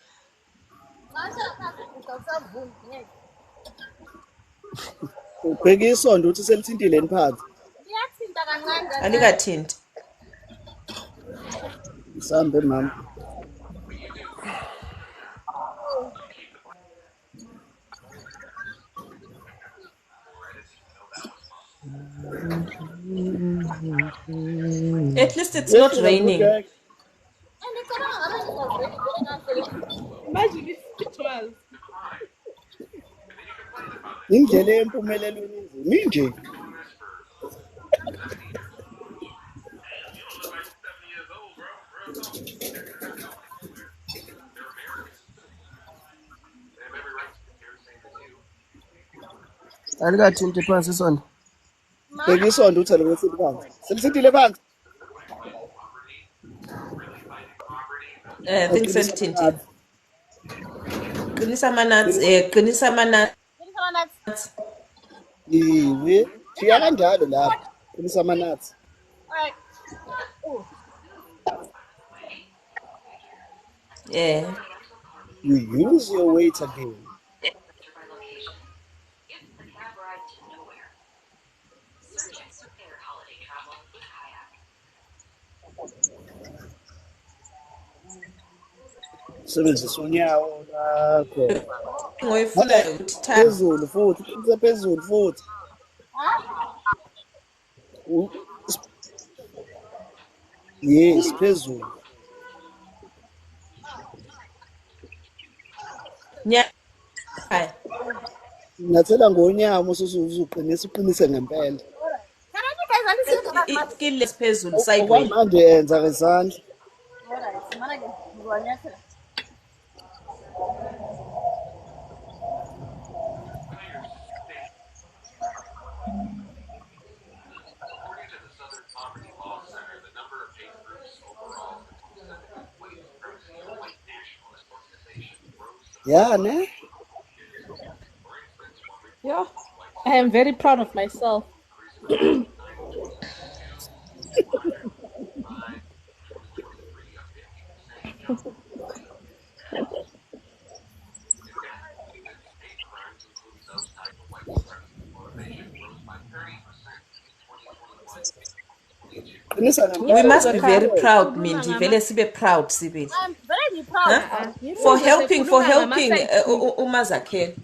Ubheka isondo uthi selithintile niphansi. Liyathinta kancane. Alikathinti. Isambe mama. At least it's not raining. Imagine if it was. Indlela yempumelelo nje. Alikathinti phansi isondo. Bheka isondo uthele kwesithi phansi. Selithintile phansi. I think selithintile. Qinisa amanats. Yiwe, fiya kanjalo lapha. Qinisa amanats. Alright. Yeah. You use your weight again. Sebenzisa unyawo lakho. Ngoyifunayo ukuthi tha. Phezulu futhi, phezulu futhi. Yes, phezulu. Ngathela ngonyama usuqinise ngempela. Ikile siphezulu sideways. Okwamanje yenza ngesandla. Alright, mana ke ngwanyathela. Yeah, ne? Yeah, I am very proud of myself. We must be very proud, Mindy. Vele sibe proud sibili. I'm very proud. For helping uMazakhele.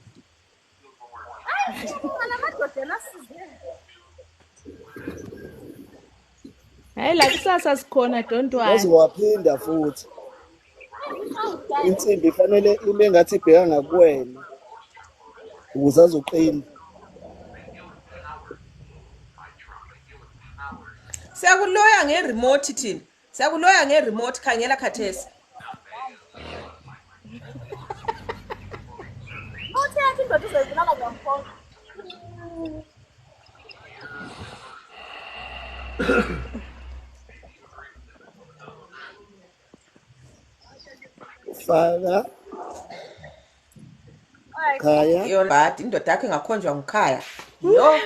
Hayi la kusasa sikhona, don't worry. Wazi waphinda futhi. Insimbi fanele ibe ngathi ibheka ngakuwena. Ukuze azoqina. Siyakuloya ngeremote thina. Siyakuloya ngeremote khangela khathesi. Uthatha indoda uzozilala ngomphoko. Faka. Khaya. Yo bad indoda yakhe ngakhonjwa ngukhaya. Yo.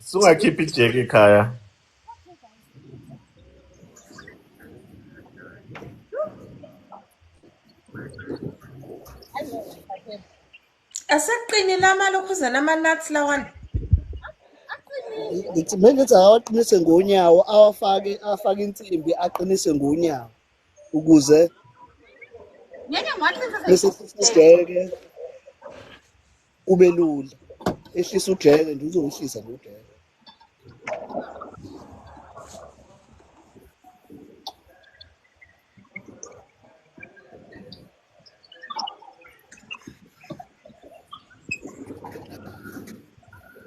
Sungakhiphi ijeki ekhaya. Asaqini lama lokhuzana ama-nuts lawana. Ngithi mengithi awaqinise ngonyawo afake insimbi aqinise ngonyawo ukuze bese sijeke kube lula. Ehlisa ujeke nje uzowehlisa ngojeke.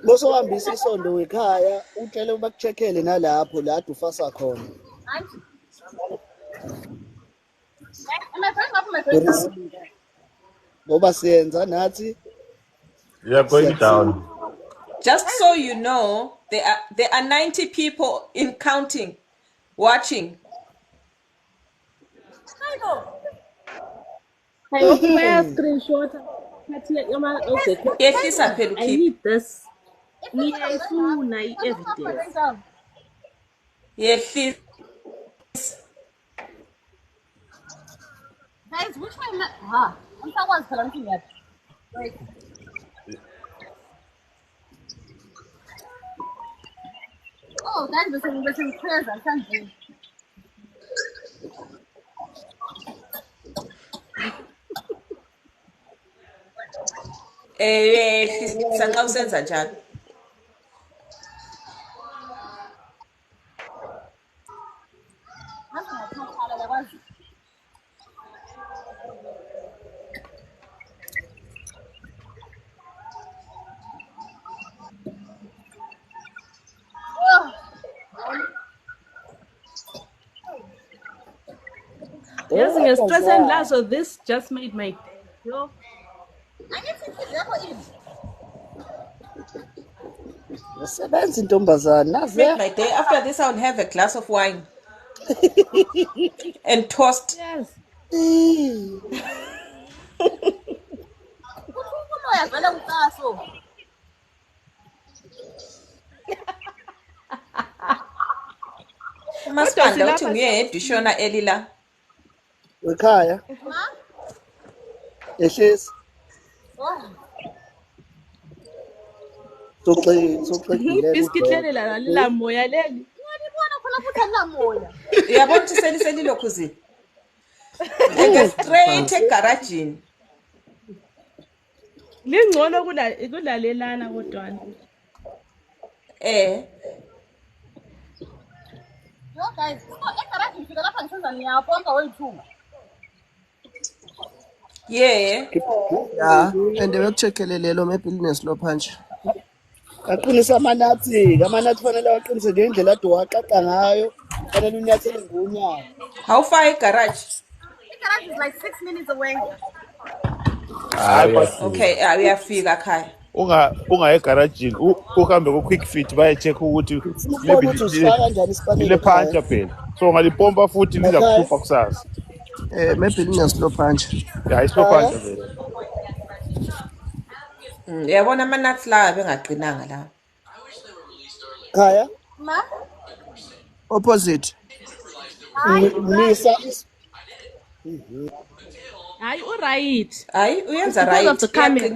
Bose uhambisa isondo wekhaya utshele bakucheckele nalapho la ufasa khona. Ngoba siyenza nathi You are going down. Just so you know, there are 90 people in counting, watching. Where screenshot? Yehlisa phela I ukhiphe. need this. Ngiyayifuna i-evidence. Yehlisa. Guys, which one? I'm someone's telling me. Wait. Oh, guys, we're some prayers. I can't do. Yehlisa nxa usenza njalo. Yes, nge-stress and la, so this just made my day. Yo. I need to keep that in. Yasebenza intombazana Make naze. my day. After this, I'll have a glass of wine and toast. Yes. Masiphandla uthi nguye yedwa ishona elila. Wekhaya. Ehlisi. Soxekile. Biskit la moya leli. Ngiyabona khona futhi andinamoya. Uyabona ukuthi seliselilokhu zini? Eke straight egaragini. Lingcono kulalelana kodwana. Yo guys, egarage ngifika lapha ngisenza ngiyapompa wethu. Yeah. Ya, and bekucheckele lelo business lo phanje. Aqinisa amanathi fanele aqinise ngendlela ade waqaqa ngayo. Fanele unyathele ngonyawo. How far egarage? Egarage is like 6 minutes away. Okay, uyafika khaya. Unga egaragini uhambe ku quick fit baye check ukuthi Ufuna ukuthi usifaka kanjani isipanela. ile phanja phela. So ngalipompa futhi liza kuhlupha kusasa. Business lo phanje. Ya islo phanja vele. Uyabona ama-nuts lawa bengaqinanga lawa. Khaya. Ma? Opposite. Nisa. Hayi right. Hayi uyenza right. Because of the camera.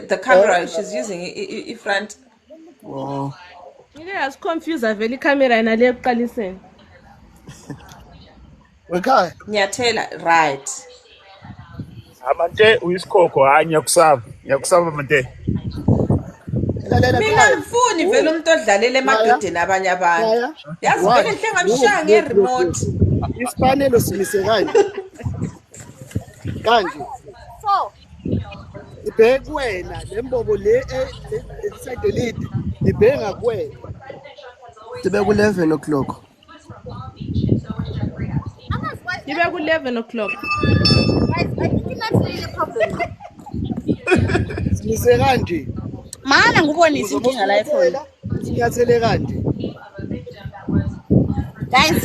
The camera she's using in front. Oh. Ngeke yasiconfuse vele camera ina le eqaliseni. Wekhaya. Nyathela right. Amante uyisikhokho hayi ngiyakusaba mante. Mina ngifuni vele umuntu odlalela emadodeni abanye abantu. Yazi vele nhle ngamshaya nge-remote. Isipanelo simise kanje. Kanje. So, ibheke wena lembobo le side lead ibheke ngakwena. Sibe ku 11 o'clock. Ibe ku 11 o'clock. guys, I think that's really a problem. Simise kanje. Mana ngubonisa inkinga la ekhona. Sinyathele kanje. Guys,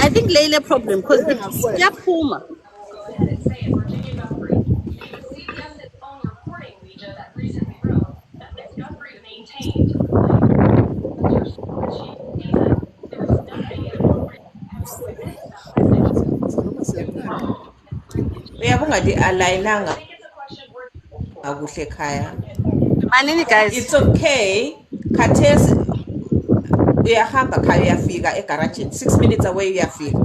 I think lele problem because siyaphuma. Uyabonga di-align-anga kakuhle ekhaya. Manini guys. It's okay. Khathesi uyahamba khaya uyafika egaragini 6 minutes away uyafika.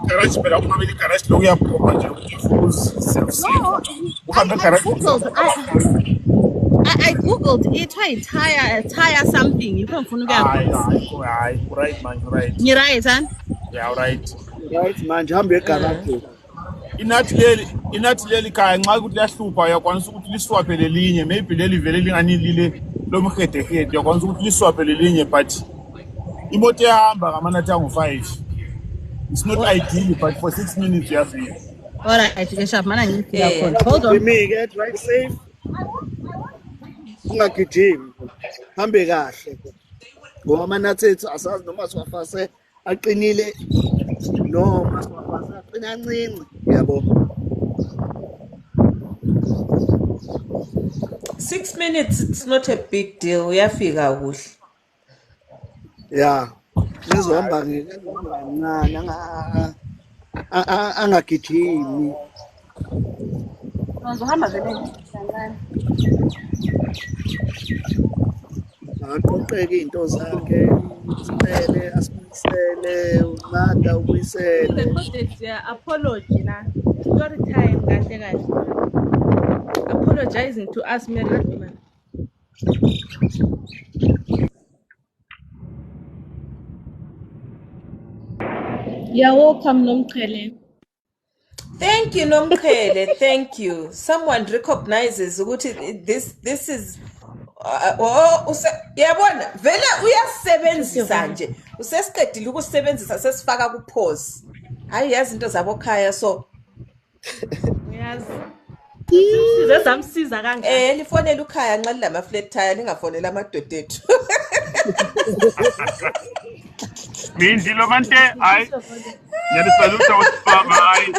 Garage phela uma garage lo uyapompa nje I googled it tire something. You can't find hayi right man right. You right, huh? Yeah right. Right manje hamba egarage. Inathi leli khaya nxa ukuthi liyahlupha uyakwanisa ukuthi liswaphe lelinye maybe leli vele lingani lile lomhedehede uyakwanisa ukuthi liswaphe lelinye but imoto ehamba ngamanathi angu 5. It's not ideal but for 6 minutes uyafika. All right, ke sharp mana ngifika Yeah. khona. Hold on. Ugijimi-ke, drive safe, ungagijimi, hambe kahle. Ngoba amanathi ethu asazi noma siwafase aqinile noma siwafase aqine ancinci, yabo. 6 minutes, it's not a big deal. Uyafika kuhle. Ya, ngizohamba kancane, angagijimi. Uzohamba vele hlangana. Aqoqeke iy'nto zakhe, simele, asibuyisele, unqanda ubuyisele. Recorded apology na story time kahle kahle. Apologizing to us married women. You're welcome, Nomqhele. Thank you, Nomkhele. Thank you. Someone recognizes ukuthi this is yabona vele uyasebenzisa nje. Usesiqedile ukusebenzisa sesifaka ku pause. Hayi yazi into zabo khaya so Uyazi. Size samsiza kangaka. lifonela ukhaya nxa lilama flat tire lingafonela amadoda ethu. Mindilo mante, hayi. Ngiyalisaluta usibaba, hayi.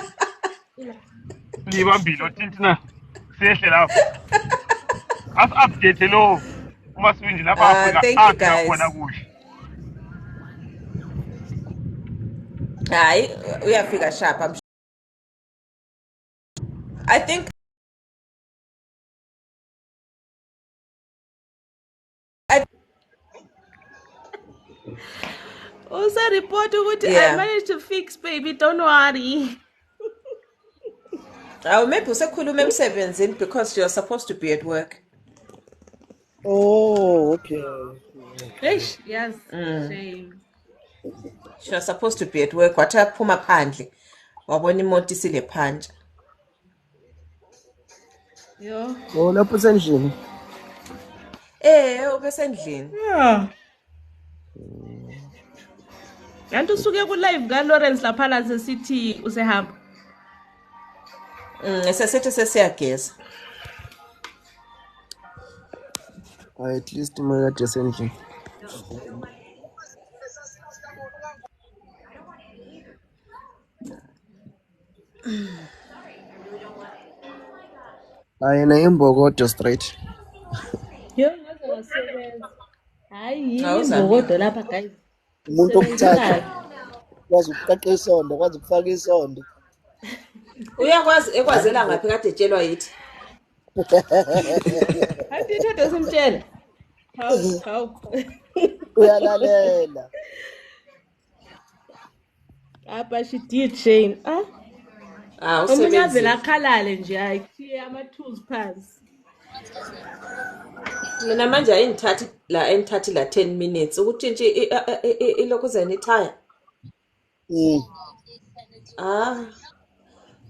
Libambile thina siyehle lapho. As-update lo uMasibindi lapha afika Thank you guys. khona kuhle. Hayi uyafika sharp. I think Also report ukuthi Yeah. I managed to fix, baby, don't worry. maybe usekhuluma emsebenzini because you're supposed to be at work. Oh, okay. Eish, yes. Shame. You're supposed to be at work. Wathi aphuma phandle wabona imoto isile phanja. Yo. Oh, lapho usendlini. Ubesendlini. Yeah. Yanti usuke ku live ka Lawrence lapha la sesithi usehamba. Sesithi sesiyageza. At least mina kade sendlini. Ayena imbokodo straight. Yo, ngaze wasebenza. Hayi Awuzamile. imbokodo lapha guys. Umuntu okuthatha kwazi ukuqaqa isondo, kwazi ukufaka isondo. Uyakwazi ekwazela ngaphi kade etshelwa yithi. Hathi thathe simtshela. Hawu. Uyalalela. Apha she did shame. Omunye Usebenzile. avela akhalale nje ayikhiye ama-tools phansi. Mina manje ayinithathi la 10 minutes ukuthi nje ilokuzeni ithaya.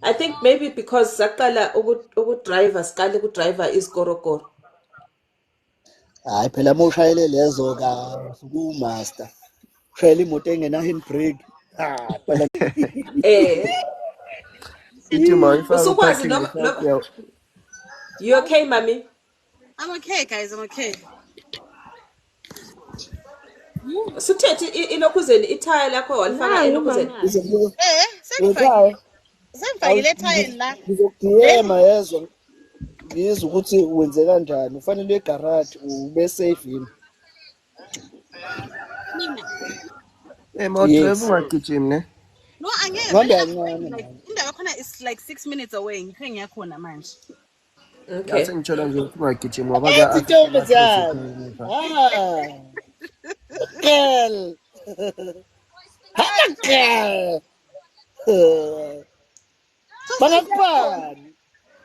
I think maybe because saqala ukudriver siqale ukudriver isikorokoro. Hayi phela uma ushayele lezo ka sukumaster. Ushayela imoto engena handbrake. Phela Ithi mayifaka Usukwazi parking. You okay, mommy? I'm okay, guys. I'm okay. Suthethe ilokuzeni ithaya lakho walifaka elokuzeni. Sengifakile ethayini la. Ngizokudiyema yezwa. Ngizwe ukuthi wenze kanjani. Ufanele egarage ube safe yini. Mawudrive ungagijimi ne? No, angeke. Ngihamba kancane. Indawo khona is like 6 minutes away. Ngikhe ngiyakhona manje. Okay. Yase ngithola nje ukuthi ungagijimi ngoba Ntombazane. Girl. Girl.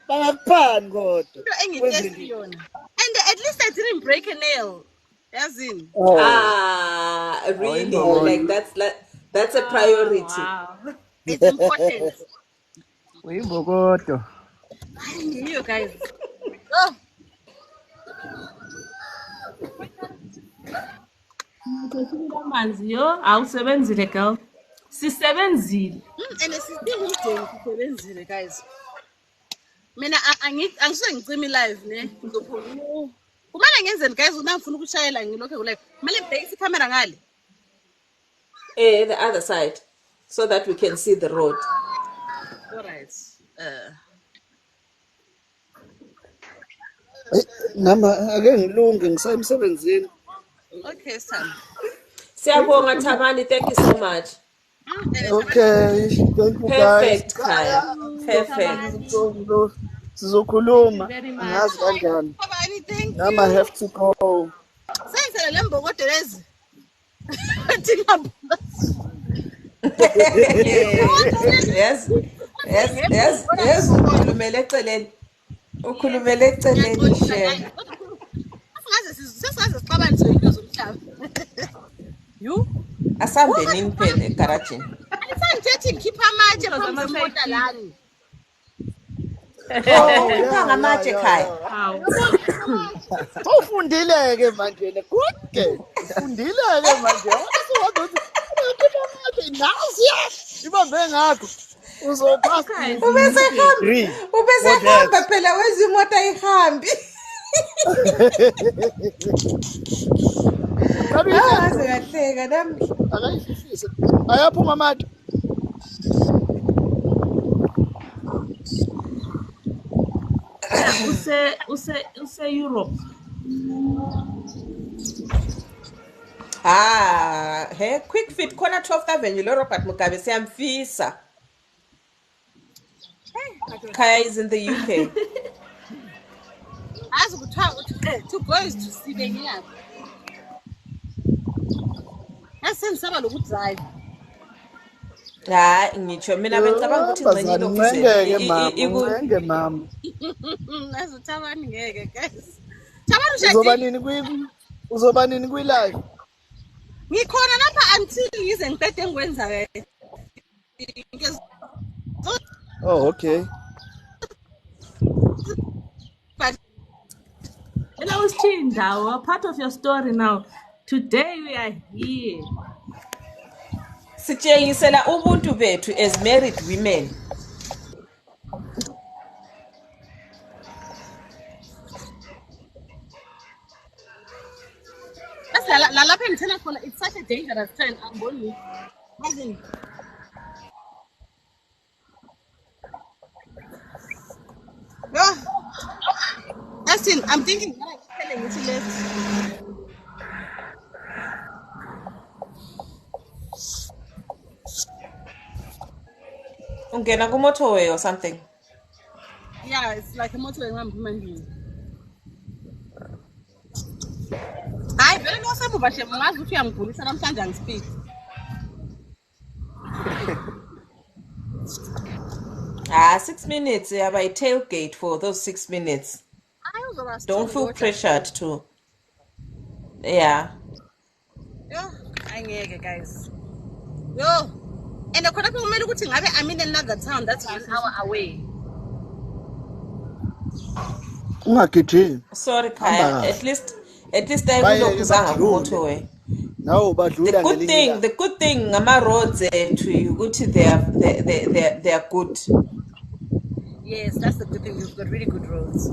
Bangakupani kodwa. Into engitesti yona. And at least I didn't break a nail. Yazini. Really? Like that's a priority. Wow. It's important. uyimbokodo. You guys. Oh. Amanzi yo awusebenzile girl. sisebenzile. And sidinga umdeni sisebenzile guys. Mina angisuke ngicima live ne ngizophuma. Kumele ngenzeni guys uma ngifuna ukushayela ngilokho ku live. Kumele ngibhekise camera ngale. The other side so that we can see the road. All right. Nama ake ngilunge ngisemsebenzini. Okay, Sam. Siyabonga Thabani, thank you so much. Okay, thank you guys. Perfect, Khaya. Perfect. Sizokhuluma angazi kanjani. Nama I have to go. Senzele lembokodo lezi. Thingapha. Yes, ukhulumele eceleni. Ukhulumele eceleni share. Sesizaze sixabanise into zomhlaba. You? Asambe nini phela egarageni. Anisangithethi ngikhipha amatshe phambi kwemoto lani. Uphanga amatshe Khaya. Ufundile-ke manje ne good ke. Ufundile-ke manje. Nazi ibambe ngakho. Uzophasa. Ubesehamba phela wenza imoto ayihambi. Kahleka nami. Akayififise. Ayaphuma amatshe. Use Europe. Quick Fit khona 12th Avenue lo Robert Mugabe siyamfisa. Khaya is in the UK. Azi kuthiwa to go is to see bengiyazi. Asengisaba lokudrive. Ngitsho mina bengicabanga ukuthi ngcenye ngeke mama. Azi Thabani ngeke guys. Uzoba nini kwi live? Ngikhona lapha until ngize ngiqede ngikwenza Oh, okay. But Hello, Chinda. We're part of your story now. Today we are here. Sitshengisela ubuntu bethu as married women. lapha engithena khona it's such a dangerous turn. Angiboni. Imagine. Justin, I'm thinking telling you to left. Ungena ku motorway or something. Yeah, it's like a motorway I'm remembering. Hayi vele nosebuba she ngazi ukuthi uyangigulisa namhlanje angispeak. Ah, 6 minutes. Yeah, by tailgate for those 6 minutes. Don't feel pressured to. Yeah. Yo, angeke guys. Yo. And khona kumele ukuthi ngabe I'm in another town that's 1 hour away. Ungagijimi. Sorry Khaya, at least I will kuzanga ku motorway. Nawo badlula ngelinye. The good thing ngama roads to ukuthi they are good. Yes, that's the good thing. We've got really good roads.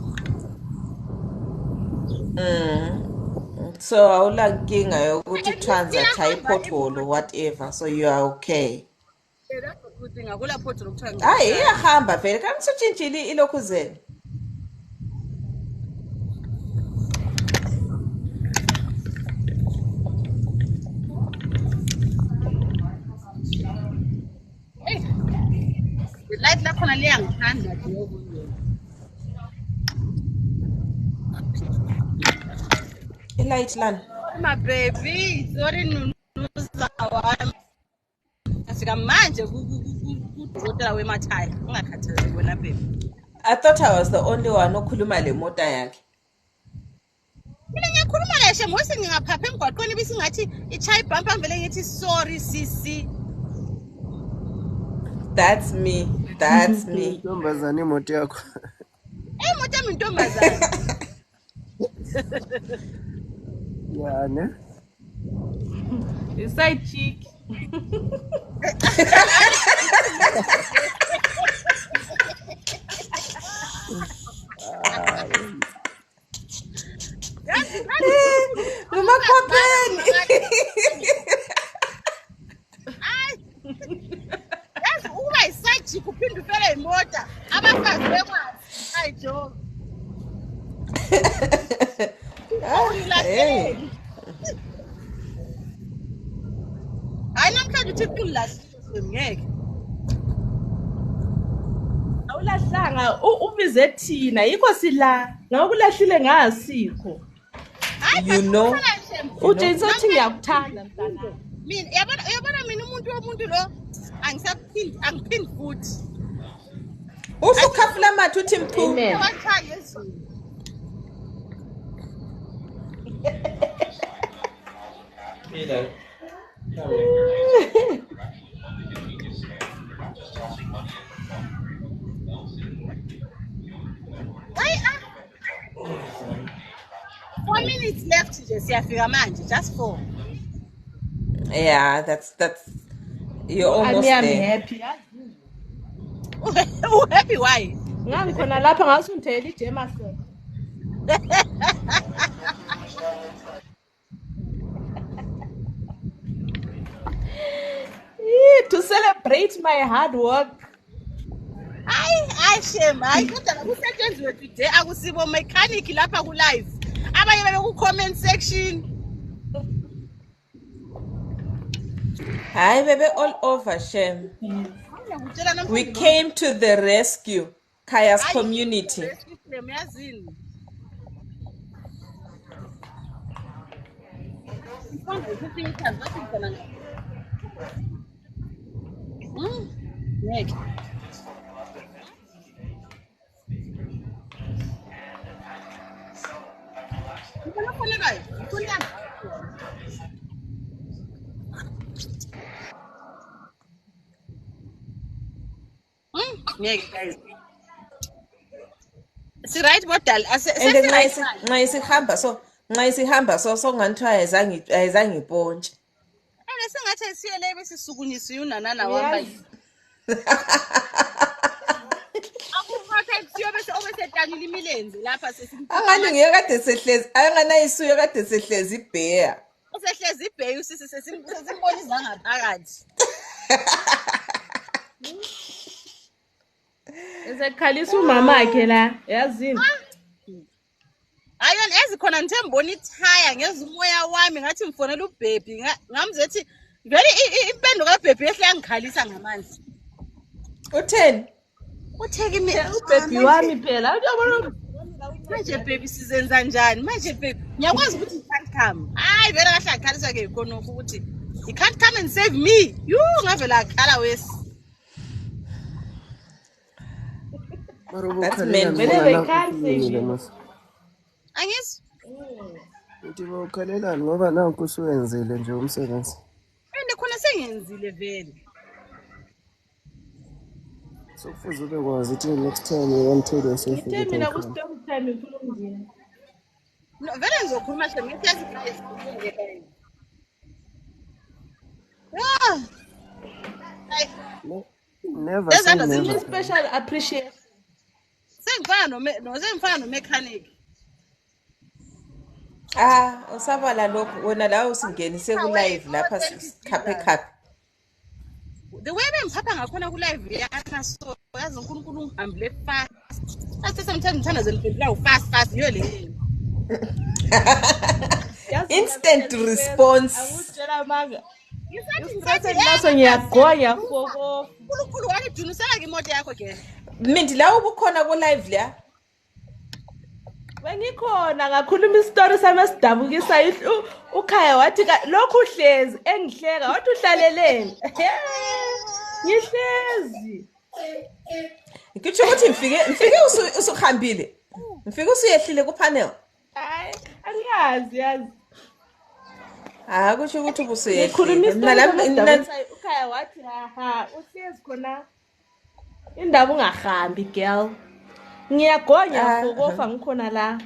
So awulankinga yokuthi transit high pothole or whatever, so you are okay. Yeah, that's the good thing. Akula pothole ukuthiwa. Hayi iyahamba vele kanisotshintshile ilokhuzeni. The light lapho na liyangithanda nje yokuyo. Light lan. My baby, sorry nunuza wami. Asika manje kudokotela wemathaya. Ungakhathazeki wena baby. I thought I was the only one okhuluma le mota yakhe. Mina ngiyakhuluma leshe ngose ngingaphapha emgwaqweni bese ngathi ichai bumper vele ngithi sorry sisi. That's me. That's me. Ntombazane imoto yakho. Imoto yami ntombazane. Yeah, ne? Side chick. Umakhopheni. Yazi ukuba yisaji kuphinde ufele imota abafazi bekwazi. Hayi jo. Awuyilahleli. Hayi namhlanje uthi kulilahlile ngeke. Awulahlanga ubize thina yikho sila ngakulahlile ngasikho. You know. Ujenzi uthi ngiyakuthanda mntana. Mina yabona mina umuntu womuntu lo angiphindi futhi. Usukhafula mathu uthi mphu. Wathaya ezulu. Hayi 4 minutes left nje siyafika manje just 4. Yeah, that's you're almost I'm there. happy. Happy why? Ngangikhona lapha ngasungithela iJemerson. To celebrate my hard work. Hayi shame hayi kodwa kusetshenzwe today akusibo mechanic lapha ku live. Abanye bebe ku comment section. Hi, baby, all over, Shem. We came to the rescue, Kaya's community. Guys. Si right bodal nxa isihamba so nganithiwa ayizange ipontshi. Sengathi ayisiyele besisukunyisiwe unanana wamba. Akufaka kusiyo bese obesetanile imilenze lapha sesimkhulu. Angani ngeke kade sehlezi, anganayisuyo kade sehlezi ibheya. Sehlezi ibheya usisi sesimbona izangaphakathi. Ezekhalisa umama wakhe la, yazini. Ayona ezikhona nithe mbona ithaya ngeza umoya wami ngathi mfonela uBaby ngamzethi vele impendo kaBaby ehle yangikhalisa ngamanzi. Utheni? Utheke mina uBaby wami phela. Uyabona manje Baby sizenza njani? Manje Baby ngiyakwazi ukuthi can't come. Hayi vele kahle akhalisa ke khonokho ukuthi you can't come and save me. Ngavela akhala wesi. That's men. Angis? Uthi bawukhalelani ngoba nanku usuyenzile nje umsebenzi. Khona sengenzile vele. So kufuze ube kwazi ukuthi next time uyanthola usefike. Ngithe mina ku story time ngikhuluma nje. No vele ngizokhuluma nje ngithi yazi guys. Never say never. There's a special appreciation. Sengifana no-mechanic. Usabala lokho wena la usingenise ku live lapha khaphe. The way bengiphapha ngakhona ku live yana so yazi uNkulunkulu ungihambile fast. Athi sometimes ngithanda zeliphendula fast yiyo le. Instant response. Awutshela manga. Ngisathi laso ngiyagonya foko. uNkulunkulu wangidunisela imoto yakho ke. Mindi la ubukhona ku live la. Bengikhona ngakhuluma istory sami esidabukisa uKhaya wathi lokhu uhlezi engihleka wathi uhlaleleni. Ngihlezi. Ngitsho ukuthi mfike usukhambile. Mfike usuyehlile ku panel. Hayi angiyazi yazi. Kusho ukuthi ubusuyehlile. Ngikhuluma uKhaya wathi uhlezi khona indaba ungahambi girl. Ngiyagonya fokofa ngikhona la.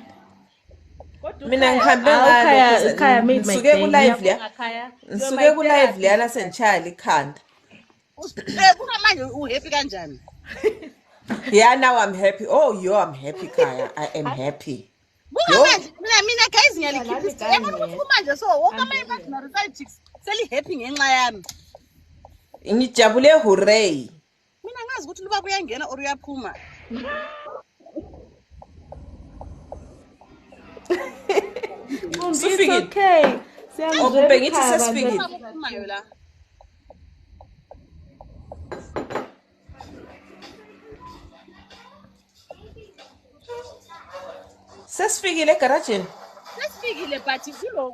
Mina ngihambe ngalo Khaya made my ngisuke ku live la. Khaya. Ngisuke ku live la senchaya ikhanda. Buka manje uhappy kanjani? Yeah, now I'm happy. Oh, I'm happy, Kaya. I am happy. Buka manje mina guys ngiyalikhipha. Yabona ukuthi manje so wonke ama imaginary side chicks seli happy ngenxa yami. Ngijabule hooray. Mina ngazi ukuthi luba kuyangena or uyaphuma. It's okay. Bengithi sesifikile. Uphumayo la. Sesifikile egarageni. Sesifikile but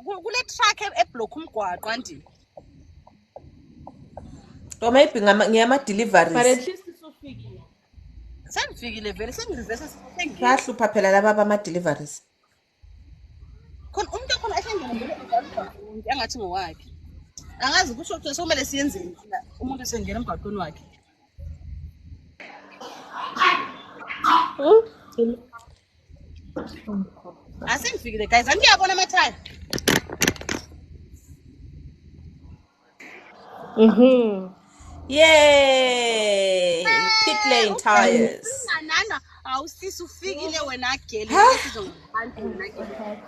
kule truck eblock umgwaqo andi. Or maybe ngiyama deliveries. But at least usufikile. Sengifikile vele sengireverse sengile. Bahlupha phela laba bama deliveries. Khona umuntu khona ehlangene ngene angathi ngowakhe. Angazi kusho ukuthi somele siyenzeni umuntu sengena emgwaqweni wakhe. Asengifikile guys, angiyabona amathaya. Yay! Pit lane tires. Nana, awusisi ufikile wena gele sizongaphansi wena gele.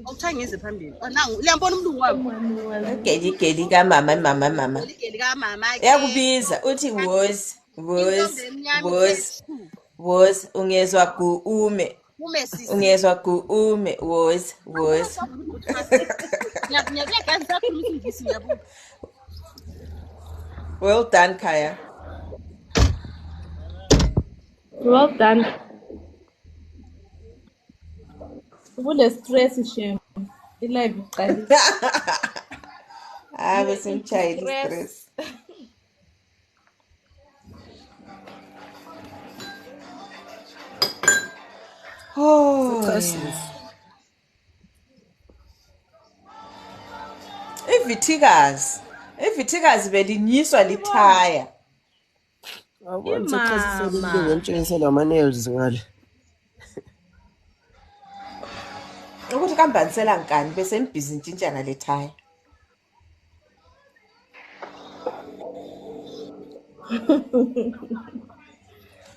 Awuthangeze phambili. Nangu liyambona umlungu wami. Geli kamama. Igeli kamama. Yakubiza uthi was ungezwa guume. Ungezwa guume was. Well done, Kaya. Well done. Ule stress shame. Ilive iqali. Besimchayile stress. Oh. Ivithikazi belinyiswa lithaya. Ngitshengisa lama-nails ngale. Ukuthi kambanisela nkani bese ngibhizi ntshintshana lethaya.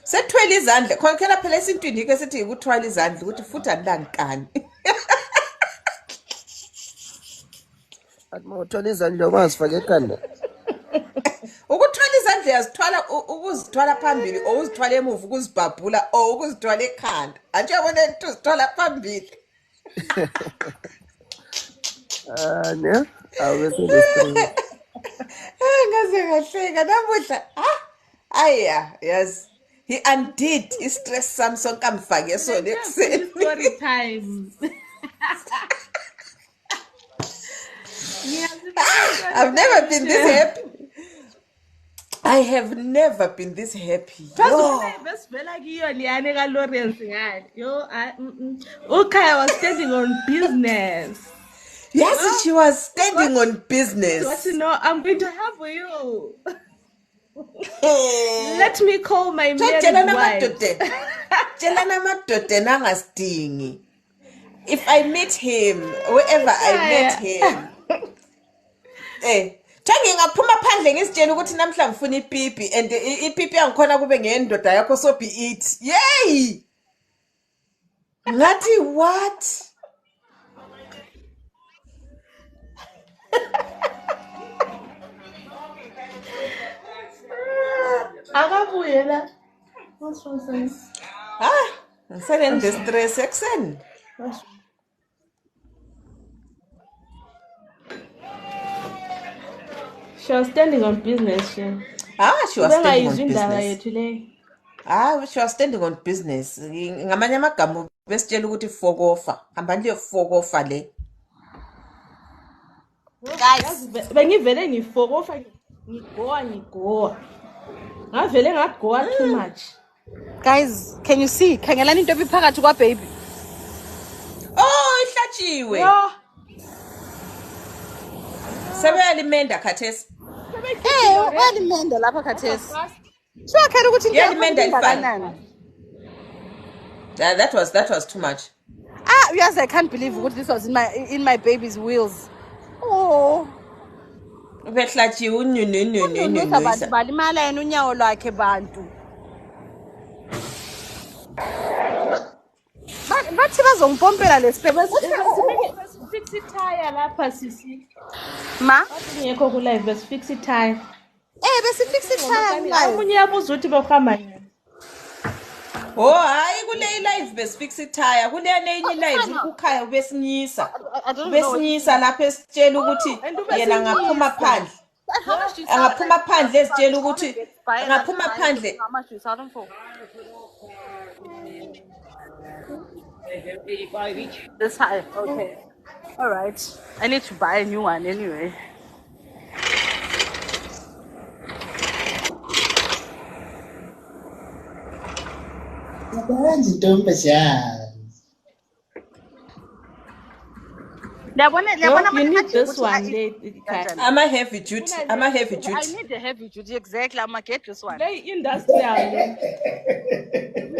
Sethwele izandla khona phela esintwini ke sithi ukuthwala izandla ukuthi futhi andlankani. Athi mawuthwala izandla ungazifaka ekhanda. Ukuthwala izandla yazithwala ukuzithwala phambili or uzithwala emuva ukuzibhabhula or ukuzithwala ekhanda. Anti uyabona into uzithwala phambili. Ne? Awubesestress. Ngaze ngahleka namuhla. Yes. He undid stress Samsung kamfake so nekuseni. Story time. I've never been this happy. I have never been this happy. Ukaya was standing on business. Yes, she was standing on business. What you know, I'm going to have for you. Let me call my married wife. If I meet him, wherever I met him, ngingaphuma phandle ngisitshela ukuthi namhla ngifuna ipipi and ipipi yangikhona kube ngendoda yakho so be it. Yay! Ngathi what? Akabuyela. What's wrong, sis? Ngisele distress ekuseni. She was standing on business. She was standing on business. She was standing on business. Ngamanye amagama besitshela ukuthi fokofa. Hamba nje fokofa le. Guys, bengivele ngifokofa ngigoa. Ngavele ngagoa too much. Guys, can you see? Khangelani into ebiphakathi kwa baby. Oh, ihlatshiwe. Sebeyalimenda khathesi. Walimenda lapha khathesi. So akhere ukuthi into yalimenda ifana. That was too much. Yes, I can't believe what this was in my baby's wheels. Oh. Ubehlatshiwe Ununuza bantu unyunyunyunyunyuza. balimala yena unyawo lwakhe bantu. Bathi bazongimpompela lesiphepe. Fix itire lapha sisi. Ma? Bathi ngekho ku live besifix itire. Besifixa itire live. Omunye yabuza ukuthi bahamba njani. Oh hayi kule live besifix itire kule enye live ukukhaya ubesinyisa. Ubesinyisa lapha esitshela ukuthi yena ngaphuma phandle. Angaphuma phandle esitshela ukuthi angaphuma phandle. How much you sell them for? This high. Okay. All right. I need to buy a new one anyway. You need this one late. I'm a heavy duty. I'm a heavy I duty. need the heavy duty exactly. I'm gonna get this one. Lay industrial.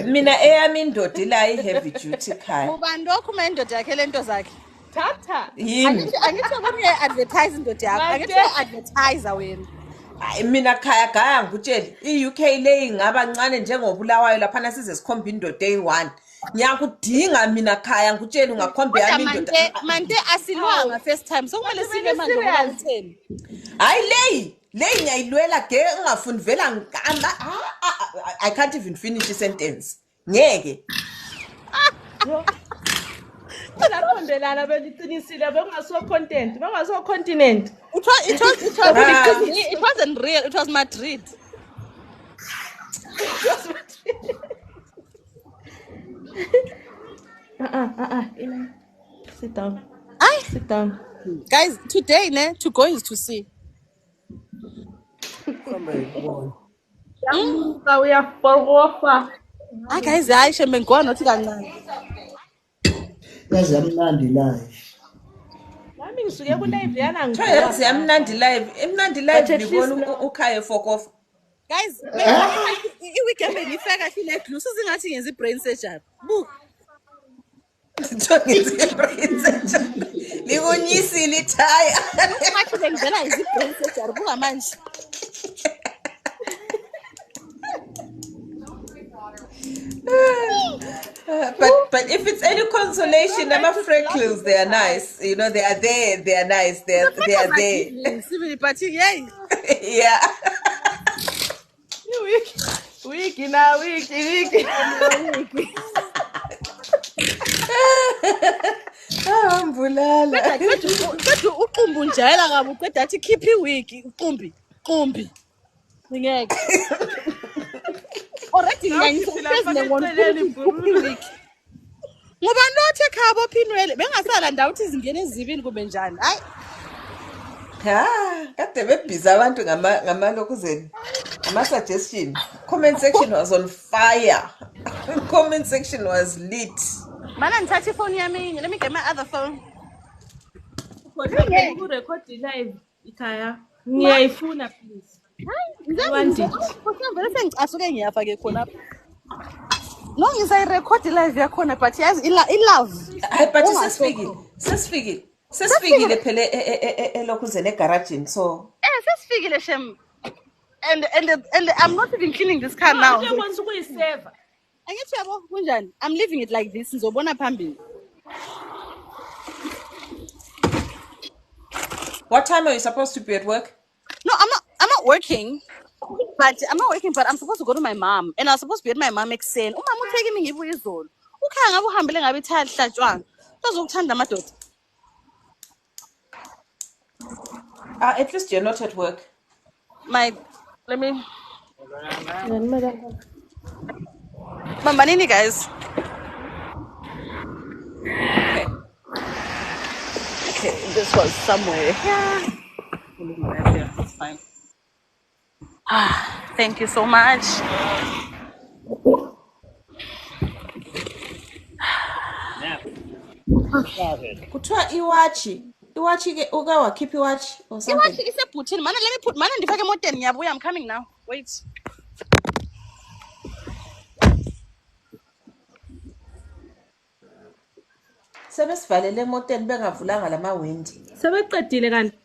Mina eyami indoda ila heavy duty khaya. Ubani lokho uma indoda yakhe lento zakhe. Tata. Yini? Angithi ukuthi advertise indoda yakho. Angithi advertiser wena. Hayi mina khaya gaya ngikutshela iUK le ingaba ncane njengobulawayo lapha size sikhomba indoda eyi1. Ngiyakudinga mina khaya ngikutshela ungakhomba yami indoda. Manje asilwanga first time. So kumele sibe manje ngoba utheni. Hayi le ngiyayilwela ke ungafundi vela I can't even finish a sentence. Ngeke. Lakhondelana beliqinisile bengaso content, bengaso continent. It wasn't real. It was Madrid. Sit down. Sit down. Guys, today to go is to see. Guys, hayi shembe ngikwa nothi kancane. Yazi yamnandi live. Nami ngisuke ku live yana Yazi yamnandi live. Emnandi live ngibona ukhaya fokofa. Guys, i-weekend bengifika kahle le-glue sizingathi ngenza i-brain surgery. Buka. Ngenza i-brain surgery. Likunyisile ithaya. Ngathi bengivela i-brain surgery buka manje. But if it's any consolation, I'm a freckles, they are nice. You know, they are there, they are nice, they are there. Yeah. Wiki now. Mbulala. Kodwa uqumbu njayela kabi uqeda athi keep iwiki uqumbi. Ngeke. Already ngiyayisifezile ngokuphila. Ngoba nothi ekhaya bophinwele bengasala ndawo ukuthi izingene ezibini kube njani. Hayi. Kade bebhiza abantu ngamalokuzeni. Ama-suggestion. Comment section was on fire. Comment section was lit. Mana ngithatha ifone yami. Let me get my other phone. Record live ikhaya. Ngiyayifuna please. Vele sengicasuke ngiyafa ke khona. No ngisayirecord live yakhona but yazi ilove. Hayi but sesifikile phela elokuzeni egarage so. Sesifikile shem. And I'm not even cleaning this car now. I want to go save. Angithi yabo kunjani? I'm leaving it like this ngizobona phambili. What time are you supposed to be at work? No, I'm not working. But I'm supposed to go to my mom and I'm supposed to be at my mom ekuseni. Umama utheke mina ngibuya izolo. Ukhaya ngabe uhambele ngabe ithaya lihlatshwanga. Uzokuthanda amadoda. At least you're not at work. Let me Mama nini guys? Okay, this was somewhere. Yeah. It's fine. Thank you so much. Kuthiwa iwatch ke uka wakhipha iwatch or something. Iwatch isebhuthini. Mana let me put ndifake emoteni ngiyabuya. I'm coming now. Wait. Sebesivalele emoteni bengavulanga lamawindi. Sebeqedile kanti.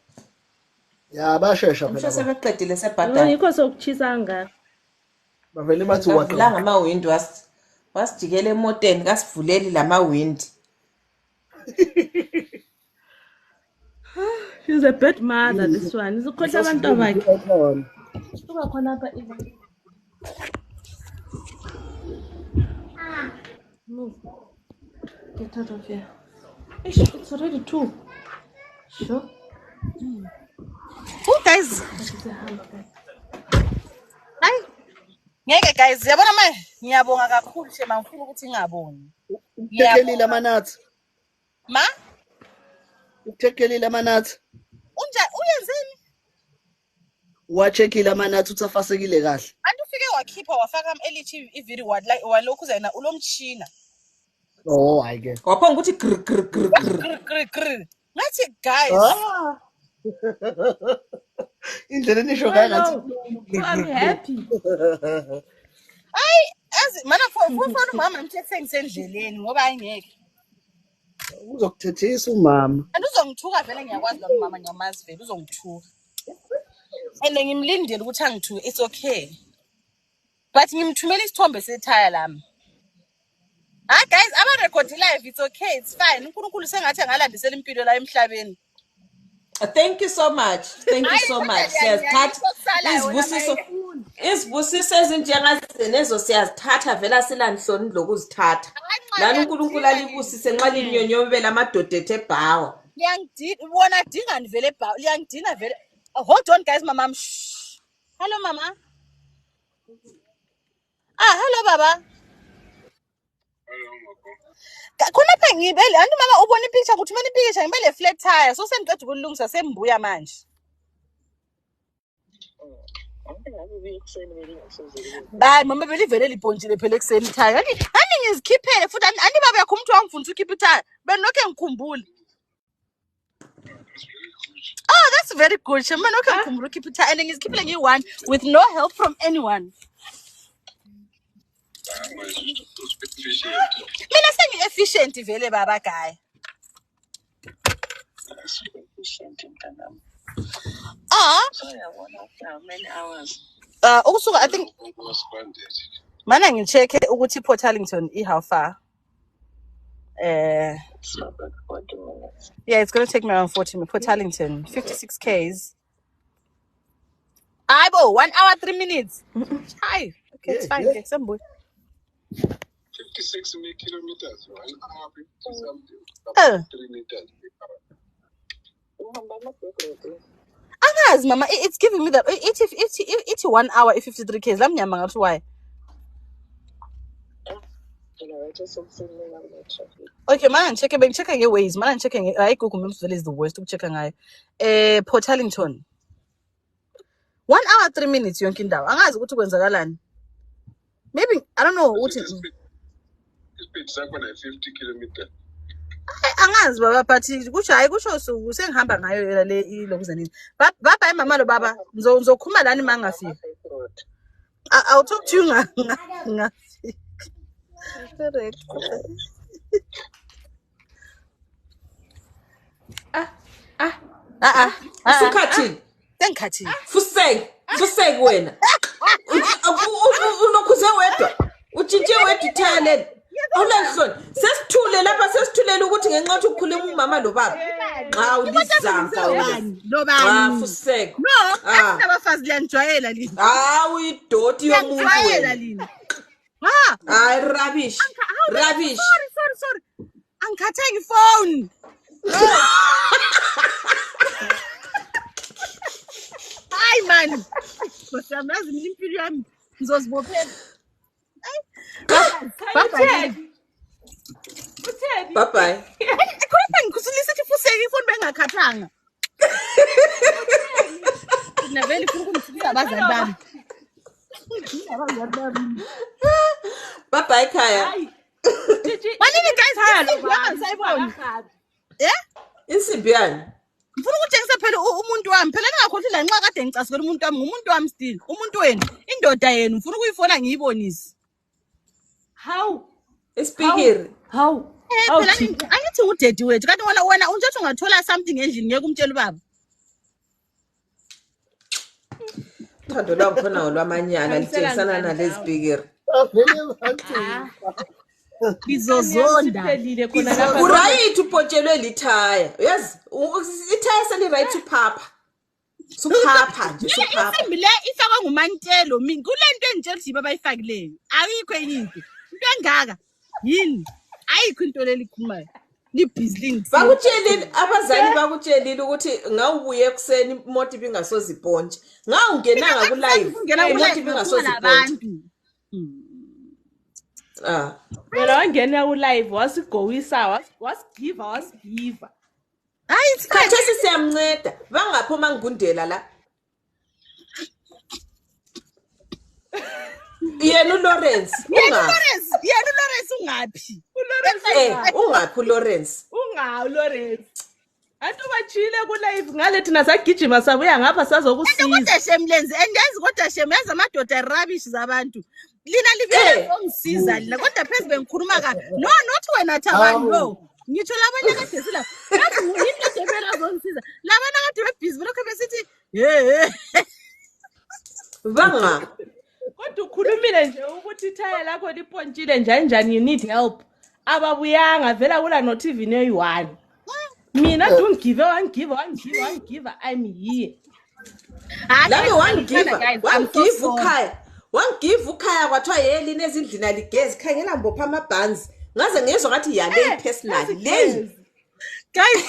Ya bashesha Ngisho phela bona. sebeqedile sebhadala. Yikho sokuchisa kangaka. Bavele bathi Bavulanga waxa. amawindi wasijikela emoteni kasivuleli lamawindi. She's a bad mother, this one. Izikhohla abantu bakhe. Suka khona apha even. Move. Get out of here. It's already 2. Sure. Oh guys. Hayi. Ngeke guys, yabona manje ngiyabonga kakhulu shema ngifuna ukuthi ngingaboni. Uthekelile amanathi. Ma? Uthekelile amanathi. Uyenzeni? Wacheckile amanathi uthi afasekile kahle. Antu ufike wakhipha wafaka elithi ivideo walokhu zayina ulomtshina. Oh hayi ke. Waphonga ukuthi grr. Ngathi guys. Indlela nisho ngathi. I'm happy. Ay, mana fona umama ngithethe ngisendleleni ngoba ayingeke. Uzokuthethisa umama. Anduzongithuka vele ngiyakwazi lo mama ngiyamazi vele uzongithuka. And ngimlindele ukuthi angithuke, it's okay. But ngimthumela isithombe sethaya lami. Ah guys, ama record live, it's okay, it's fine. uNkulunkulu sengathi angalandisela impilo la emhlabeni. Thank you so much. Thank you so much. Siyazithatha isibusiso ezinjengazenezo siyazithatha vela silanhloni lokuzithatha. Lana uNkulunkulu alibusise nxa linyonyobela amadoda ethe bhawa. Wona dingani vele bhawa, liyangidina vele. Hold on guys, mama. Hello mama. Hello baba. Khona pha ngibele antu mama ubona ipicture ukuthi mina ipicture ngibele flat tire so sengiqeda ukulungisa sembuya manje. Bye mama belivele libhontshile phela ekseni tire. Ani ngizikhiphele futhi ani baba yakho umuntu wangifundisa ukhipha tire. Benilokho ngikhumbula. Oh, that's very good. Shema lokho ngikhumbula ukhipha tire and ngizikhiphele ngiyi-1 with no help from anyone. Mina sengi-efficient vele baba guy. Ukusuka I think mana ngicheck ukuthi Port Arlington how far. Yeah, it's going to take me around 40 minutes. Port Arlington 56 k's. Aibo 1 hour 3 minutes. Hi. Okay, it's fine. Okay, some boy. 56 kilometers. 1 hour 3 meters. Angazi mama, it's giving me that 1 hour 53 k's. Lam nyama ngathi why? Okay, man, check your ways. Man, checking. I Google Maps is the worst to check ngayo. Port Arlington. 1 hour 3 minutes yonke indawo. Angazi ukuthi kwenzakalani. Maybe I don't know what it. Speed sakho na 50 kilometers. Angazi baba but kusho hayi kusho suku sengihamba ngayo le ilokuzanini. Baba mama lo baba ngizokhuma lani mangafika. I'll talk to you nga. Correct. Sukhathini. Sengikhathini. Fuseke wena. Unokhuze wedwa. Utshintshe wedwa ithaleni. Awulanhloni. Sesithule lapha sesithulele ukuthi ngenxa ukuthi ukhuluma umama lo baba. Xa ulizamka wena. Lo bani? Fuseke. No, akunabafazi liyanjwayela lini. Uyidoti yomuntu wena. Hayi rubbish. Sorry. Angikhathengi phone. Hi man. Ngosamazi mina impilo yami ngizozibophela. Bye. Khona ngikusulisa ukuthi fuseke ifoni bengakhathanga. Naveli funa ukumthisa abazali bami. Bye Khaya. Manini guys, sayibona. Insimbi yani? Ngifuna ukutshengisa phela umuntu wami. Phela ningakhohlwa la nxa kade ngicasikela umuntu wami, ngumuntu wami still. Umuntu wenu, indoda yenu, ngifuna ukuyifona ngiyibonise. How? Speaker. How? Phela angithi ngudedi wethu kanti wena unjalo ungathola something endlini ngeke umtshela ubaba. Uthando lwami khona olwamanyala litshengisana nalezi bhikiri. Avele bacinga. Ngizozonda. Siphelile khona lapha. Uright upotshelwe lithaya. Uyazi ithaya seli right to papa. Suphapha nje suphapha. Isimbi le ifakwa ngumantelo mina kulento enjalo jiba bayifakileyo. Ayikho enye into. Into engaka yini? Ayikho into lelikhulumayo. Libhizinisi. Bakutshelile abazali bakutshelile ukuthi ngawubuye ekseni imoto ibingasozipontshe. Ngawungenanga ku live. Imoto ibingasozipontshe. Wena wangena ku live wasigowisa wasigiva. Hayi isikhathi siyamnceda. Bangapho mangibundela la. Yena uLawrence ungaphi? Ungaphi uLawrence? Lawrence. Antu bachile ku live ngale thina sagijima sabuya ngapha sazokusiza. Kodwa shemlenzi endazi kodwa shemenza amadoda rubbish zabantu. Lina livele ngisiza lina kodwa phezulu bengikhuluma kabi. No not wena Thabani no. Ngitsho labanye kade sila. Yazi yini edebela zonisiza. Labana kade bebhizi lokho besithi Banga. Kodwa ukhulumile nje ukuthi ithaya lakho lipontshile njani you need help. Ababuyanga vela kula no TV neyi1. Mina don't give I'm here. Lami wangive ukhaya kwathiwa yeli nezindlini aligezi khangela mbopha amabhanzi ngaze ngezwe ngathi yale personal leyi guys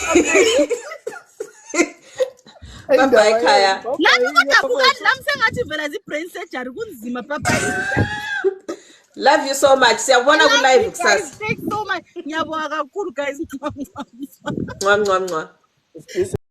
bye ekhaya lami kodwa bukani lami sengathi vela zi brain surgery kunzima papa. Love you so much. Siyabona ku live kusasa. Thanks so much. Ngiyabonga kakhulu guys. Mwa.